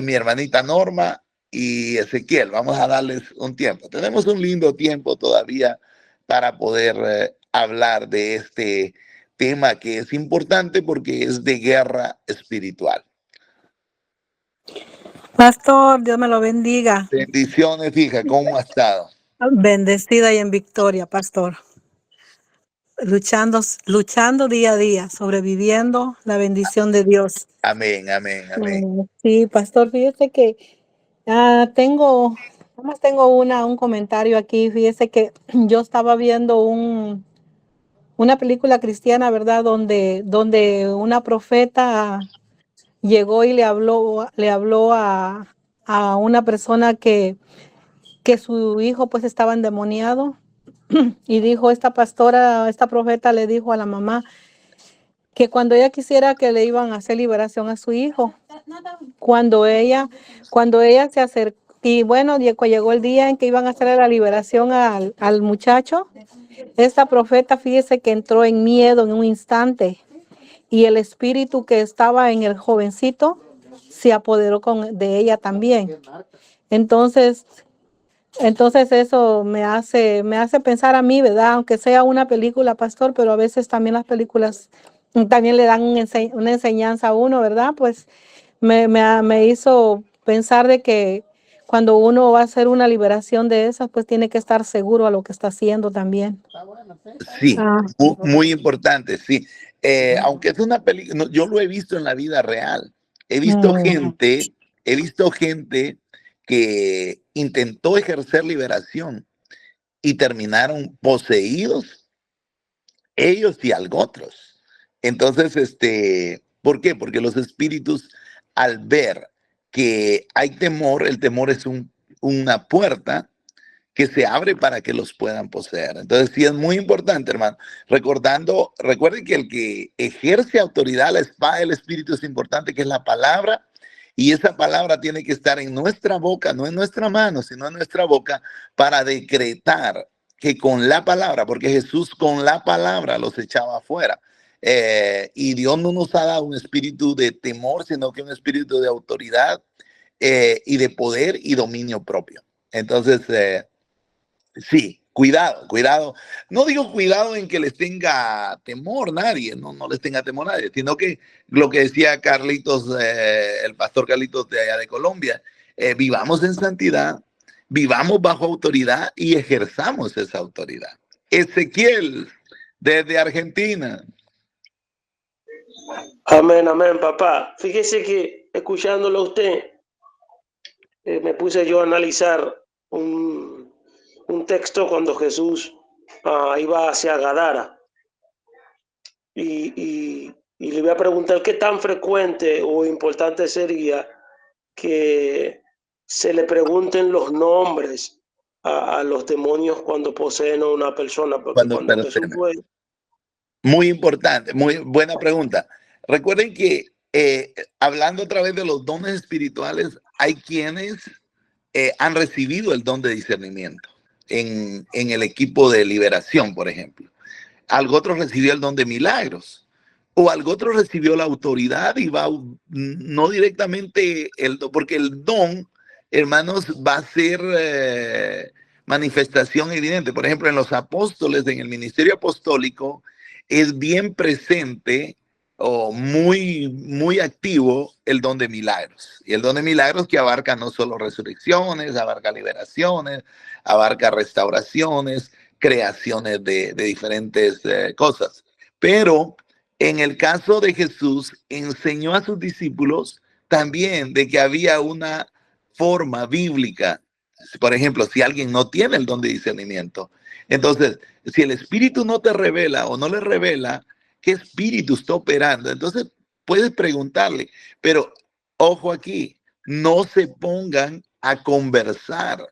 mi hermanita Norma y Ezequiel. Vamos a darles un tiempo. Tenemos un lindo tiempo todavía para poder hablar de este tema que es importante porque es de guerra espiritual. Pastor, Dios me lo bendiga. Bendiciones, hija. ¿Cómo ha estado? Bendecida y en victoria, pastor. Luchando día a día, sobreviviendo la bendición de Dios. Amén, amén, amén. Sí, pastor, fíjese que tengo un comentario aquí. Fíjese que yo estaba viendo una película cristiana, ¿verdad? Donde una profeta llegó y le habló a una persona que que su hijo pues estaba endemoniado y dijo esta pastora, esta profeta le dijo a la mamá que cuando ella quisiera que le iban a hacer liberación a su hijo, cuando ella se acercó, y bueno, llegó el día en que iban a hacer la liberación al muchacho, esta profeta, fíjese que entró en miedo en un instante y el espíritu que estaba en el jovencito se apoderó de ella también. Entonces eso me hace pensar a mí, ¿verdad? Aunque sea una película, pastor, pero a veces también las películas también le dan una enseñanza a uno, ¿verdad? Pues me hizo pensar de que cuando uno va a hacer una liberación de esas, pues tiene que estar seguro a lo que está haciendo también. Sí, muy importante, sí. Aunque es una película, yo lo he visto en la vida real. He visto gente que intentó ejercer liberación y terminaron poseídos ellos y algo otros. Entonces, ¿por qué? Porque los espíritus, al ver que hay temor, el temor es una puerta que se abre para que los puedan poseer. Entonces, sí es muy importante, hermano. Recuerden que el que ejerce autoridad, la espada del Espíritu es importante, que es la palabra, y esa palabra tiene que estar en nuestra boca, no en nuestra mano, sino en nuestra boca, para decretar que con la palabra, porque Jesús con la palabra los echaba afuera. Y Dios no nos ha dado un espíritu de temor, sino que un espíritu de autoridad y de poder y dominio propio. Entonces, sí, cuidado. No digo cuidado en que les tenga temor nadie, no les tenga temor nadie, sino que lo que decía Carlitos, el pastor Carlitos de allá de Colombia, vivamos en santidad, vivamos bajo autoridad y ejerzamos esa autoridad. Ezequiel, desde Argentina. Amén, amén, papá. Fíjese que escuchándolo a usted, me puse yo a analizar un texto cuando Jesús iba hacia Gadara. Y le voy a preguntar qué tan frecuente o importante sería que se le pregunten los nombres a los demonios cuando poseen a una persona. Porque cuando Jesús fue... Muy importante, muy buena pregunta. Recuerden que hablando a través de los dones espirituales, hay quienes han recibido el don de discernimiento en el equipo de liberación, por ejemplo. Algo otro recibió el don de milagros, o algo otro recibió la autoridad y va no directamente porque el don, hermanos, va a ser manifestación evidente. Por ejemplo, en los apóstoles, en el ministerio apostólico, es bien presente o muy activo el don de milagros. Y el don de milagros que abarca no solo resurrecciones, abarca liberaciones, abarca restauraciones, creaciones de diferentes cosas. Pero en el caso de Jesús, enseñó a sus discípulos también de que había una forma bíblica. Por ejemplo, si alguien no tiene el don de discernimiento, entonces, si el espíritu no te revela o no le revela qué espíritu está operando, entonces puedes preguntarle, pero ojo aquí, no se pongan a conversar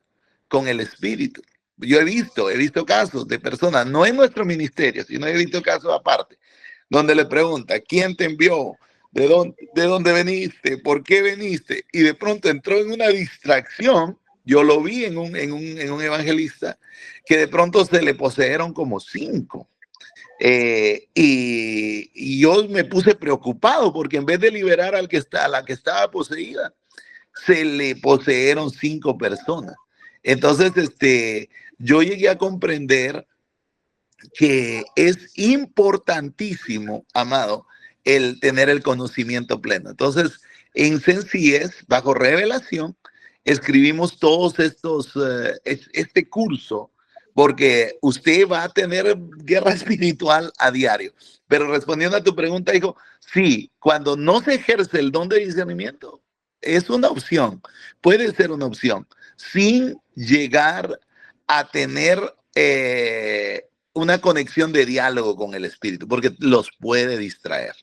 con el espíritu. Yo he visto casos de personas, no en nuestro ministerio, sino he visto casos aparte, donde le pregunta, ¿quién te envió? ¿De dónde veniste? ¿Por qué veniste? Y de pronto entró en una distracción. Yo lo vi en un evangelista que de pronto se le poseyeron como 5. Y yo me puse preocupado porque en vez de liberar a la que estaba poseída, se le poseyeron 5 personas. Entonces, yo llegué a comprender que es importantísimo, amado, el tener el conocimiento pleno. Entonces, en sencillez, bajo revelación, escribimos todos este curso, porque usted va a tener guerra espiritual a diario. Pero respondiendo a tu pregunta, hijo, sí, cuando no se ejerce el don de discernimiento, es una opción, puede ser una opción, sin llegar a tener una conexión de diálogo con el espíritu, porque los puede distraer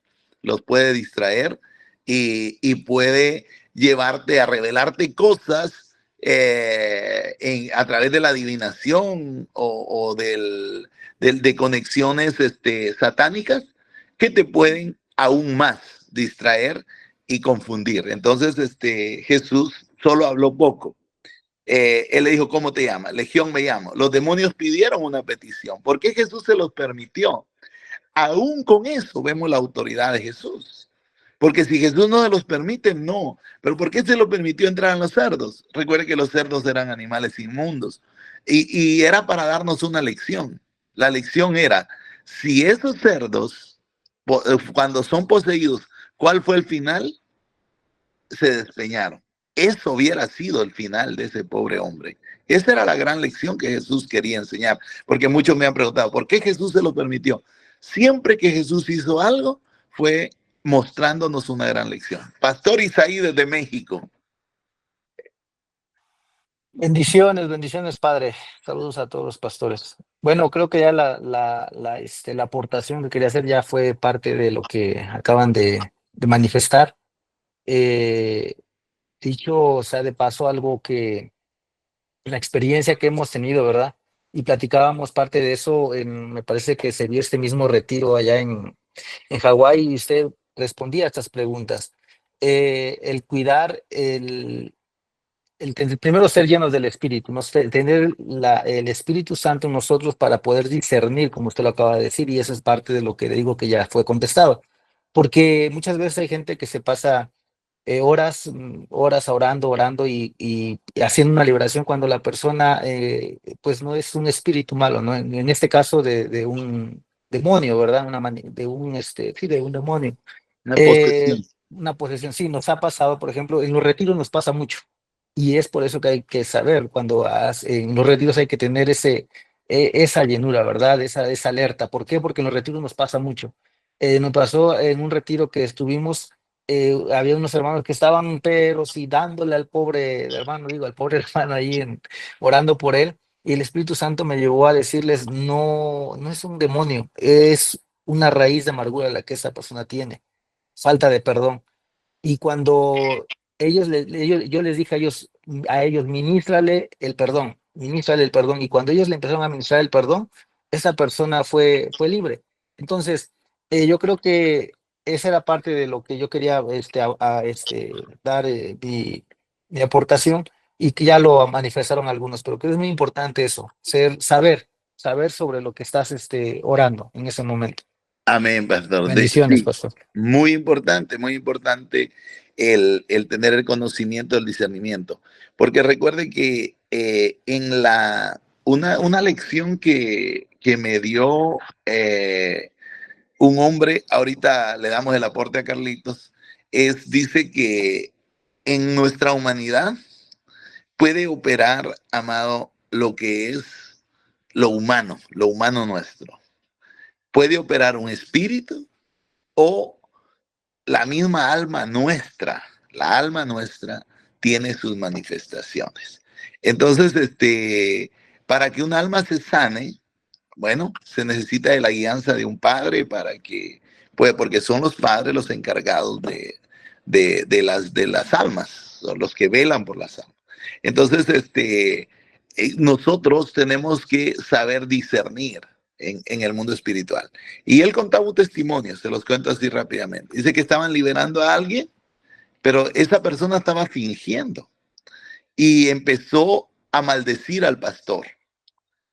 y puede llevarte a revelarte cosas a través de la adivinación o de conexiones satánicas que te pueden aún más distraer y confundir. Entonces, Jesús solo habló poco. Él le dijo, ¿cómo te llamas? Legión me llamo. Los demonios pidieron una petición. ¿Por qué Jesús se los permitió? Aún con eso vemos la autoridad de Jesús. Porque si Jesús no se los permite, no. ¿Pero por qué se lo permitió entrar en los cerdos? Recuerde que los cerdos eran animales inmundos. Y era para darnos una lección. La lección era, si esos cerdos, cuando son poseídos, ¿cuál fue el final? Se despeñaron. Eso hubiera sido el final de ese pobre hombre. Esa era la gran lección que Jesús quería enseñar. Porque muchos me han preguntado, ¿por qué Jesús se lo permitió? Siempre que Jesús hizo algo, fue mostrándonos una gran lección. Pastor Isaí desde México. Bendiciones, bendiciones, Padre. Saludos a todos los pastores. Bueno, creo que ya la aportación que quería hacer ya fue parte de lo que acaban de manifestar. Dicho, o sea, de paso, algo que la experiencia que hemos tenido, ¿verdad? Y platicábamos parte de eso, me parece que se dio este mismo retiro allá en Hawái y usted respondía a estas preguntas. El cuidar, primero ser llenos del Espíritu, ¿no? Tener el Espíritu Santo en nosotros para poder discernir, como usted lo acaba de decir, y eso es parte de lo que digo que ya fue contestado. Porque muchas veces hay gente que se pasa horas orando y haciendo una liberación cuando la persona pues no es un espíritu malo, ¿no? En este caso de un demonio, ¿verdad? De un demonio. Una posesión. Una posesión, sí, nos ha pasado, por ejemplo, en los retiros nos pasa mucho. Y es por eso que hay que saber, en los retiros hay que tener esa llenura, ¿verdad? Esa alerta. ¿Por qué? Porque en los retiros nos pasa mucho. Nos pasó en un retiro que estuvimos, había unos hermanos que estaban, pero sí, dándole al pobre hermano, al pobre hermano ahí, orando por él, y el Espíritu Santo me llevó a decirles, no, no es un demonio, es una raíz de amargura la que esa persona tiene, falta de perdón. Y cuando yo les dije a ellos, ministrale el perdón, y cuando ellos le empezaron a ministrar el perdón, esa persona fue libre. Entonces, yo creo que esa era parte de lo que yo quería dar mi aportación, y que ya lo manifestaron algunos, pero creo que es muy importante eso, saber sobre lo que estás orando en ese momento. Amén, pastor. Bendiciones, Sí, pastor. muy importante el tener el conocimiento, el discernimiento. Porque recuerde que una lección que me dio un hombre, ahorita le damos el aporte a Carlitos, dice que en nuestra humanidad puede operar, amado, lo que es lo humano nuestro. Puede operar un espíritu o la misma alma nuestra. La alma nuestra tiene sus manifestaciones. Entonces, para que un alma se sane, bueno, se necesita de la guianza de un padre porque son los padres los encargados de las almas, son los que velan por las almas. Entonces, nosotros tenemos que saber discernir en el mundo espiritual. Y él contaba un testimonio, se los cuento así rápidamente. Dice que estaban liberando a alguien, pero esa persona estaba fingiendo y empezó a maldecir al pastor.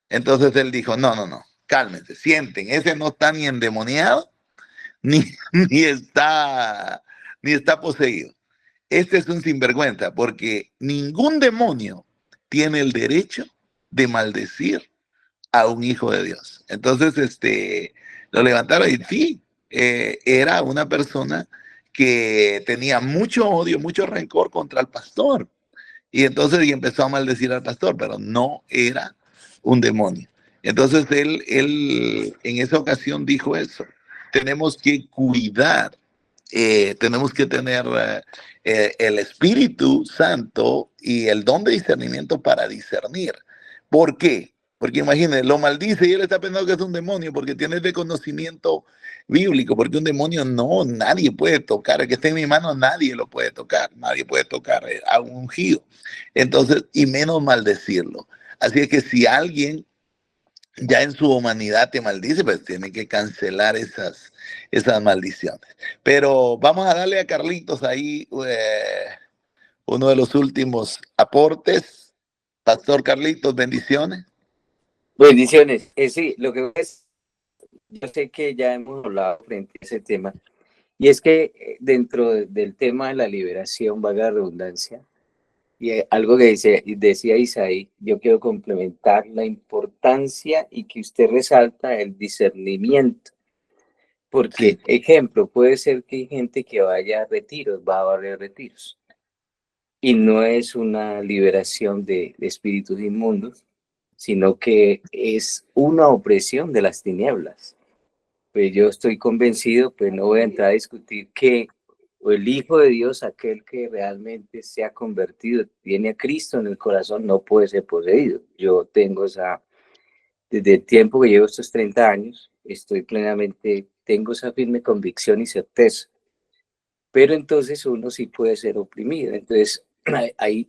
Entonces él dijo, no, cálmense, sienten, ese no está ni endemoniado, ni está poseído. Este es un sinvergüenza, porque ningún demonio tiene el derecho de maldecir a un hijo de Dios. Entonces, lo levantaron y sí, era una persona que tenía mucho odio, mucho rencor contra el pastor. Y entonces empezó a maldecir al pastor, pero no era un demonio. Entonces él en esa ocasión dijo eso. Tenemos que cuidar, tenemos que tener el Espíritu Santo y el don de discernimiento para discernir. ¿Por qué? Porque imagínense, lo maldice y él está pensando que es un demonio porque tiene el conocimiento bíblico, porque un demonio no, nadie puede tocar, el que esté en mi mano nadie lo puede tocar, nadie puede tocar a un ungido. Entonces, y menos maldecirlo. Así es que si alguien ya en su humanidad te maldice, pues tiene que cancelar esas maldiciones. Pero vamos a darle a Carlitos ahí uno de los últimos aportes. Pastor Carlitos, bendiciones. Bendiciones. Sí, lo que es, yo sé que ya hemos hablado frente a ese tema, y es que dentro del tema de la liberación, valga la redundancia, y algo que decía Isaí, yo quiero complementar la importancia y que usted resalta el discernimiento. Porque, Sí. ejemplo, puede ser que hay gente que vaya a retiros, va a varios retiros, y no es una liberación de espíritus inmundos, sino que es una opresión de las tinieblas. Pues yo estoy convencido, pues no voy a entrar a discutir que el Hijo de Dios, aquel que realmente se ha convertido, tiene a Cristo en el corazón, no puede ser poseído. Yo tengo desde el tiempo que llevo estos 30 años, tengo esa firme convicción y certeza. Pero entonces uno sí puede ser oprimido. Entonces hay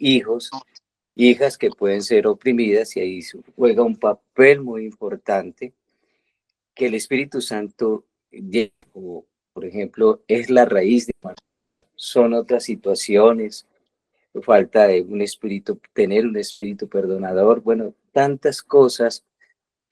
hijas que pueden ser oprimidas y ahí juega un papel muy importante que el Espíritu Santo, como por ejemplo, es la raíz de son otras situaciones, falta de un espíritu, tener un espíritu perdonador, bueno, tantas cosas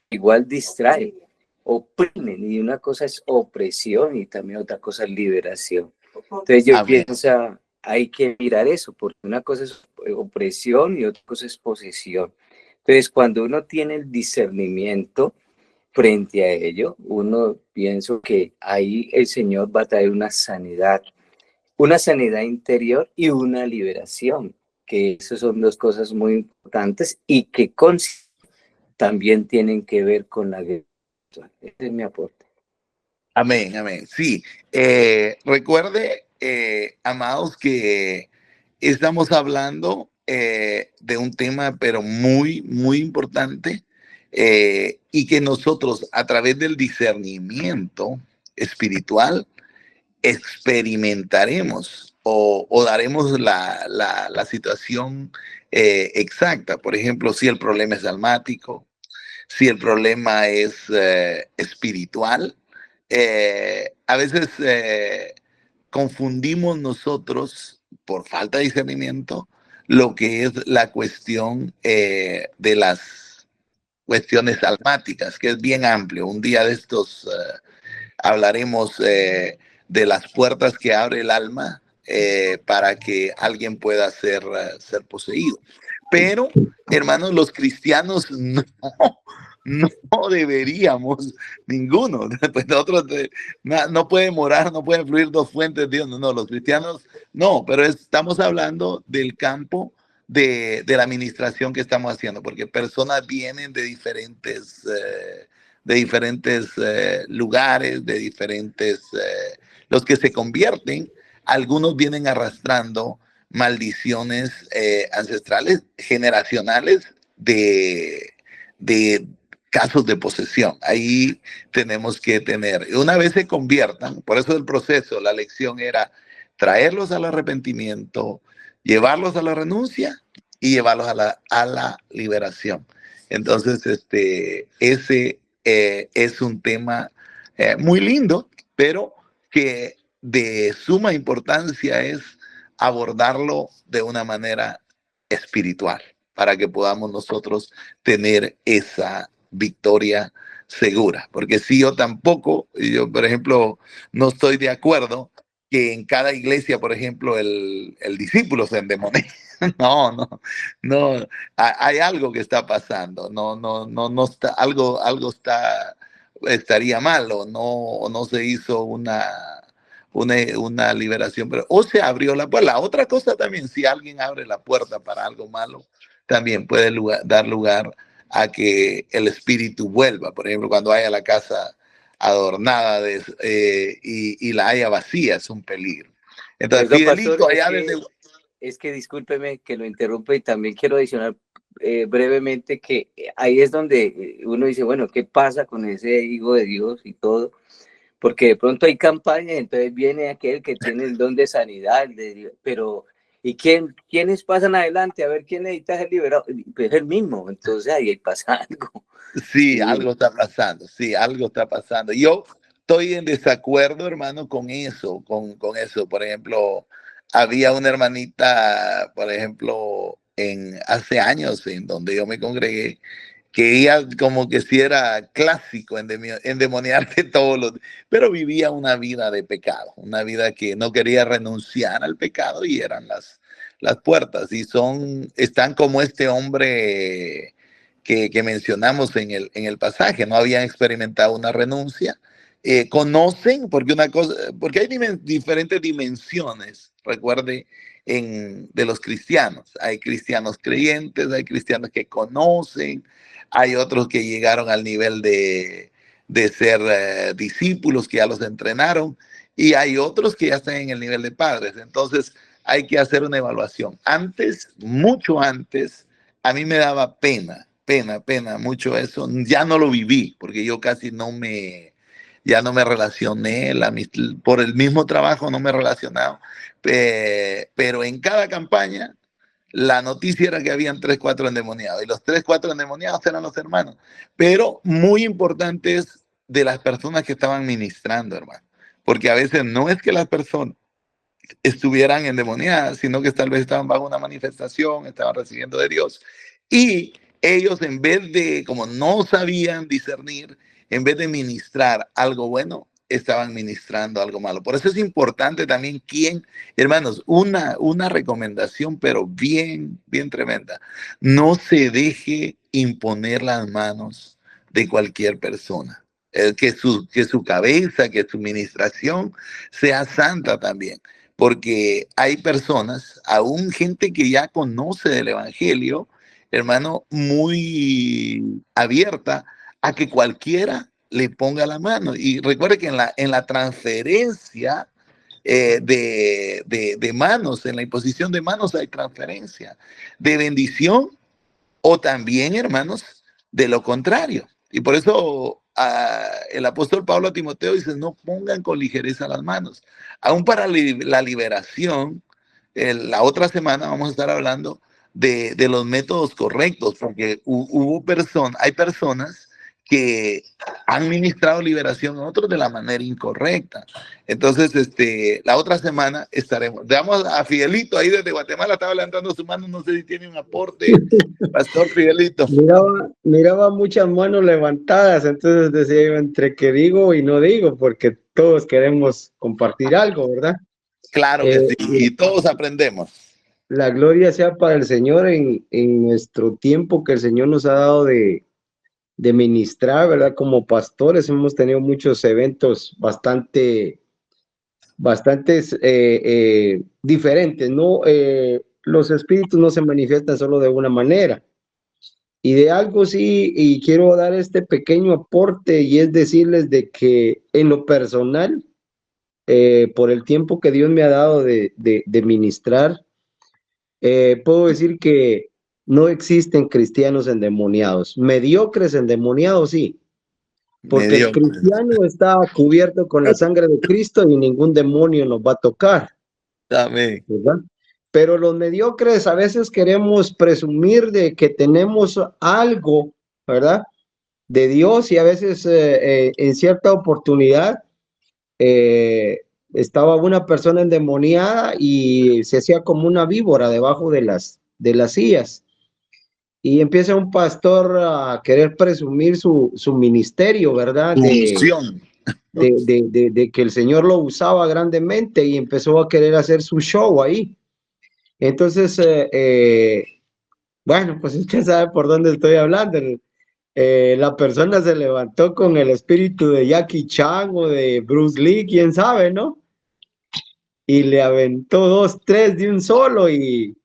igual distraen, oprimen, y una cosa es opresión y también otra cosa es liberación. Entonces yo pienso, hay que mirar eso, porque una cosa es opresión y otra cosa es posesión. Entonces cuando uno tiene el discernimiento frente a ello, uno pienso que ahí el Señor va a traer una sanidad interior y una liberación, que esas son dos cosas muy importantes y que también tienen que ver con la guerra. Ese es mi aporte. Amén, amén. Sí, recuerde, amados, que estamos hablando de un tema, pero muy, muy importante, y que nosotros, a través del discernimiento espiritual, experimentaremos o daremos la situación exacta. Por ejemplo, si el problema es almático, si el problema es espiritual. A veces confundimos nosotros, por falta de discernimiento, lo que es la cuestión de las cuestiones almáticas, que es bien amplio. Un día de estos hablaremos de las puertas que abre el alma para que alguien pueda ser poseído. Pero, hermanos, los cristianos no deberíamos, ninguno. Pues nosotros no puede morar, no pueden fluir dos fuentes de Dios. No, los cristianos no, pero estamos hablando del campo de la administración que estamos haciendo, porque personas vienen de diferentes lugares, de diferentes, los que se convierten, algunos vienen arrastrando maldiciones ancestrales, generacionales de casos de posesión. Ahí tenemos que tener, una vez se conviertan, por eso el proceso, la lección era traerlos al arrepentimiento, llevarlos a la renuncia y llevarlos a la liberación. Entonces, ese es un tema muy lindo, pero que de suma importancia es abordarlo de una manera espiritual para que podamos nosotros tener esa victoria segura. Porque si yo tampoco, yo por ejemplo, no estoy de acuerdo que en cada iglesia, por ejemplo, el discípulo se endemonie. No, hay algo que está pasando, no está, algo estaría mal o no se hizo una liberación, pero o se abrió la puerta. La otra cosa también, si alguien abre la puerta para algo malo, también puede dar lugar a que el espíritu vuelva. Por ejemplo, cuando haya la casa adornada y la haya vacía, es un peligro. Entonces, Perdón, Fidelito, pastor, allá desde... es que discúlpeme que lo interrumpa y también quiero adicionar brevemente que ahí es donde uno dice, bueno, ¿qué pasa con ese hijo de Dios y todo? Porque de pronto hay campañas, entonces viene aquel que tiene el don de sanidad, pero ¿y quiénes pasan adelante? A ver quién necesita ser liberado. Pues el mismo, entonces ahí pasa algo. Sí, algo está pasando, sí, algo está pasando. Yo estoy en desacuerdo, hermano, con eso, con eso. Por ejemplo, había una hermanita, por ejemplo, hace años en donde yo me congregué, que ella como que si era clásico endemoniarse todos los, pero vivía una vida de pecado, una vida que no quería renunciar al pecado y eran las puertas y están como este hombre que mencionamos en el pasaje, no habían experimentado una renuncia, conocen, porque hay diferentes dimensiones, recuerde, de los cristianos. Hay cristianos creyentes, hay cristianos que conocen, hay otros que llegaron al nivel de ser discípulos, que ya los entrenaron, y hay otros que ya están en el nivel de padres. Entonces hay que hacer una evaluación. Antes, mucho antes, a mí me daba pena mucho eso. Ya no lo viví, porque yo casi ya no me relacioné, por el mismo trabajo no me he relacionado, pero en cada campaña la noticia era que habían 3, 4 endemoniados y los 3, 4 endemoniados eran los hermanos, pero muy importantes de las personas que estaban ministrando, hermano, porque a veces no es que las personas estuvieran endemoniadas, sino que tal vez estaban bajo una manifestación, estaban recibiendo de Dios y ellos en vez de, como no sabían discernir, en vez de ministrar algo bueno, estaban ministrando algo malo. Por eso es importante también hermanos, una recomendación, pero bien tremenda. No se deje imponer las manos de cualquier persona. Que su cabeza, que su ministración sea santa también. Porque hay personas, aún gente que ya conoce del Evangelio, hermano, muy abierta a que cualquiera le ponga la mano. Y recuerde que en la transferencia de manos, en la imposición de manos hay transferencia de bendición o también, hermanos, de lo contrario. Y por eso el apóstol Pablo a Timoteo dice, no pongan con ligereza las manos. Aún para la liberación, la otra semana vamos a estar hablando de los métodos correctos, porque hay personas que han ministrado liberación, otros de la manera incorrecta. Entonces, la otra semana estaremos. Damos a Fidelito ahí desde Guatemala, estaba levantando su mano, no sé si tiene un aporte, Pastor Fidelito. Miraba muchas manos levantadas, entonces decía yo entre que digo y no digo, porque todos queremos compartir algo, ¿verdad? Claro que sí, y todos aprendemos. La gloria sea para el Señor en nuestro tiempo que el Señor nos ha dado de ministrar, ¿verdad? Como pastores hemos tenido muchos eventos bastantes diferentes, ¿no? Los espíritus no se manifiestan solo de una manera. Y de algo sí, y quiero dar este pequeño aporte, y es decirles de que en lo personal, por el tiempo que Dios me ha dado de ministrar, puedo decir que no existen cristianos endemoniados. Mediocres endemoniados, sí. Porque el cristiano está cubierto con la sangre de Cristo y ningún demonio nos va a tocar. Amén. ¿Verdad? Pero los mediocres a veces queremos presumir de que tenemos algo, ¿verdad? De Dios, y a veces en cierta oportunidad estaba una persona endemoniada y se hacía como una víbora debajo de las sillas. Y empieza un pastor a querer presumir su ministerio, ¿verdad? De que el Señor lo usaba grandemente y empezó a querer hacer su show ahí. Entonces, bueno, pues usted sabe por dónde estoy hablando. La persona se levantó con el espíritu de Jackie Chan o de Bruce Lee, quién sabe, ¿no? Y le aventó 2, 3 de un solo y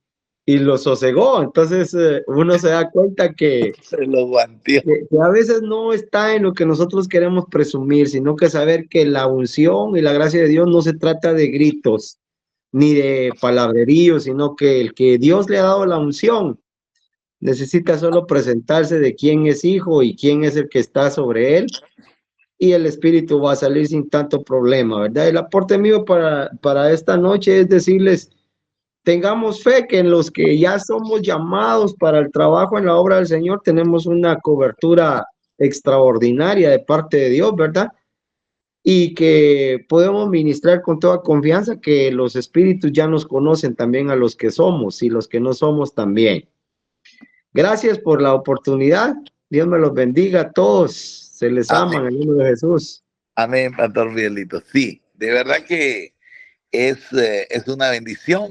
lo sosegó. Entonces uno se da cuenta que a veces no está en lo que nosotros queremos presumir, sino que saber que la unción y la gracia de Dios no se trata de gritos, ni de palabrerío, sino que el que Dios le ha dado la unción necesita solo presentarse de quién es hijo y quién es el que está sobre él, y el espíritu va a salir sin tanto problema, ¿verdad? El aporte mío para esta noche es decirles, tengamos fe que en los que ya somos llamados para el trabajo en la obra del Señor tenemos una cobertura extraordinaria de parte de Dios, ¿verdad? Y que podemos ministrar con toda confianza que los espíritus ya nos conocen también a los que somos y los que no somos también. Gracias por la oportunidad. Dios me los bendiga a todos. Se les ama en el nombre de Jesús. Amén, Pastor Miguelito. Sí, de verdad que es una bendición.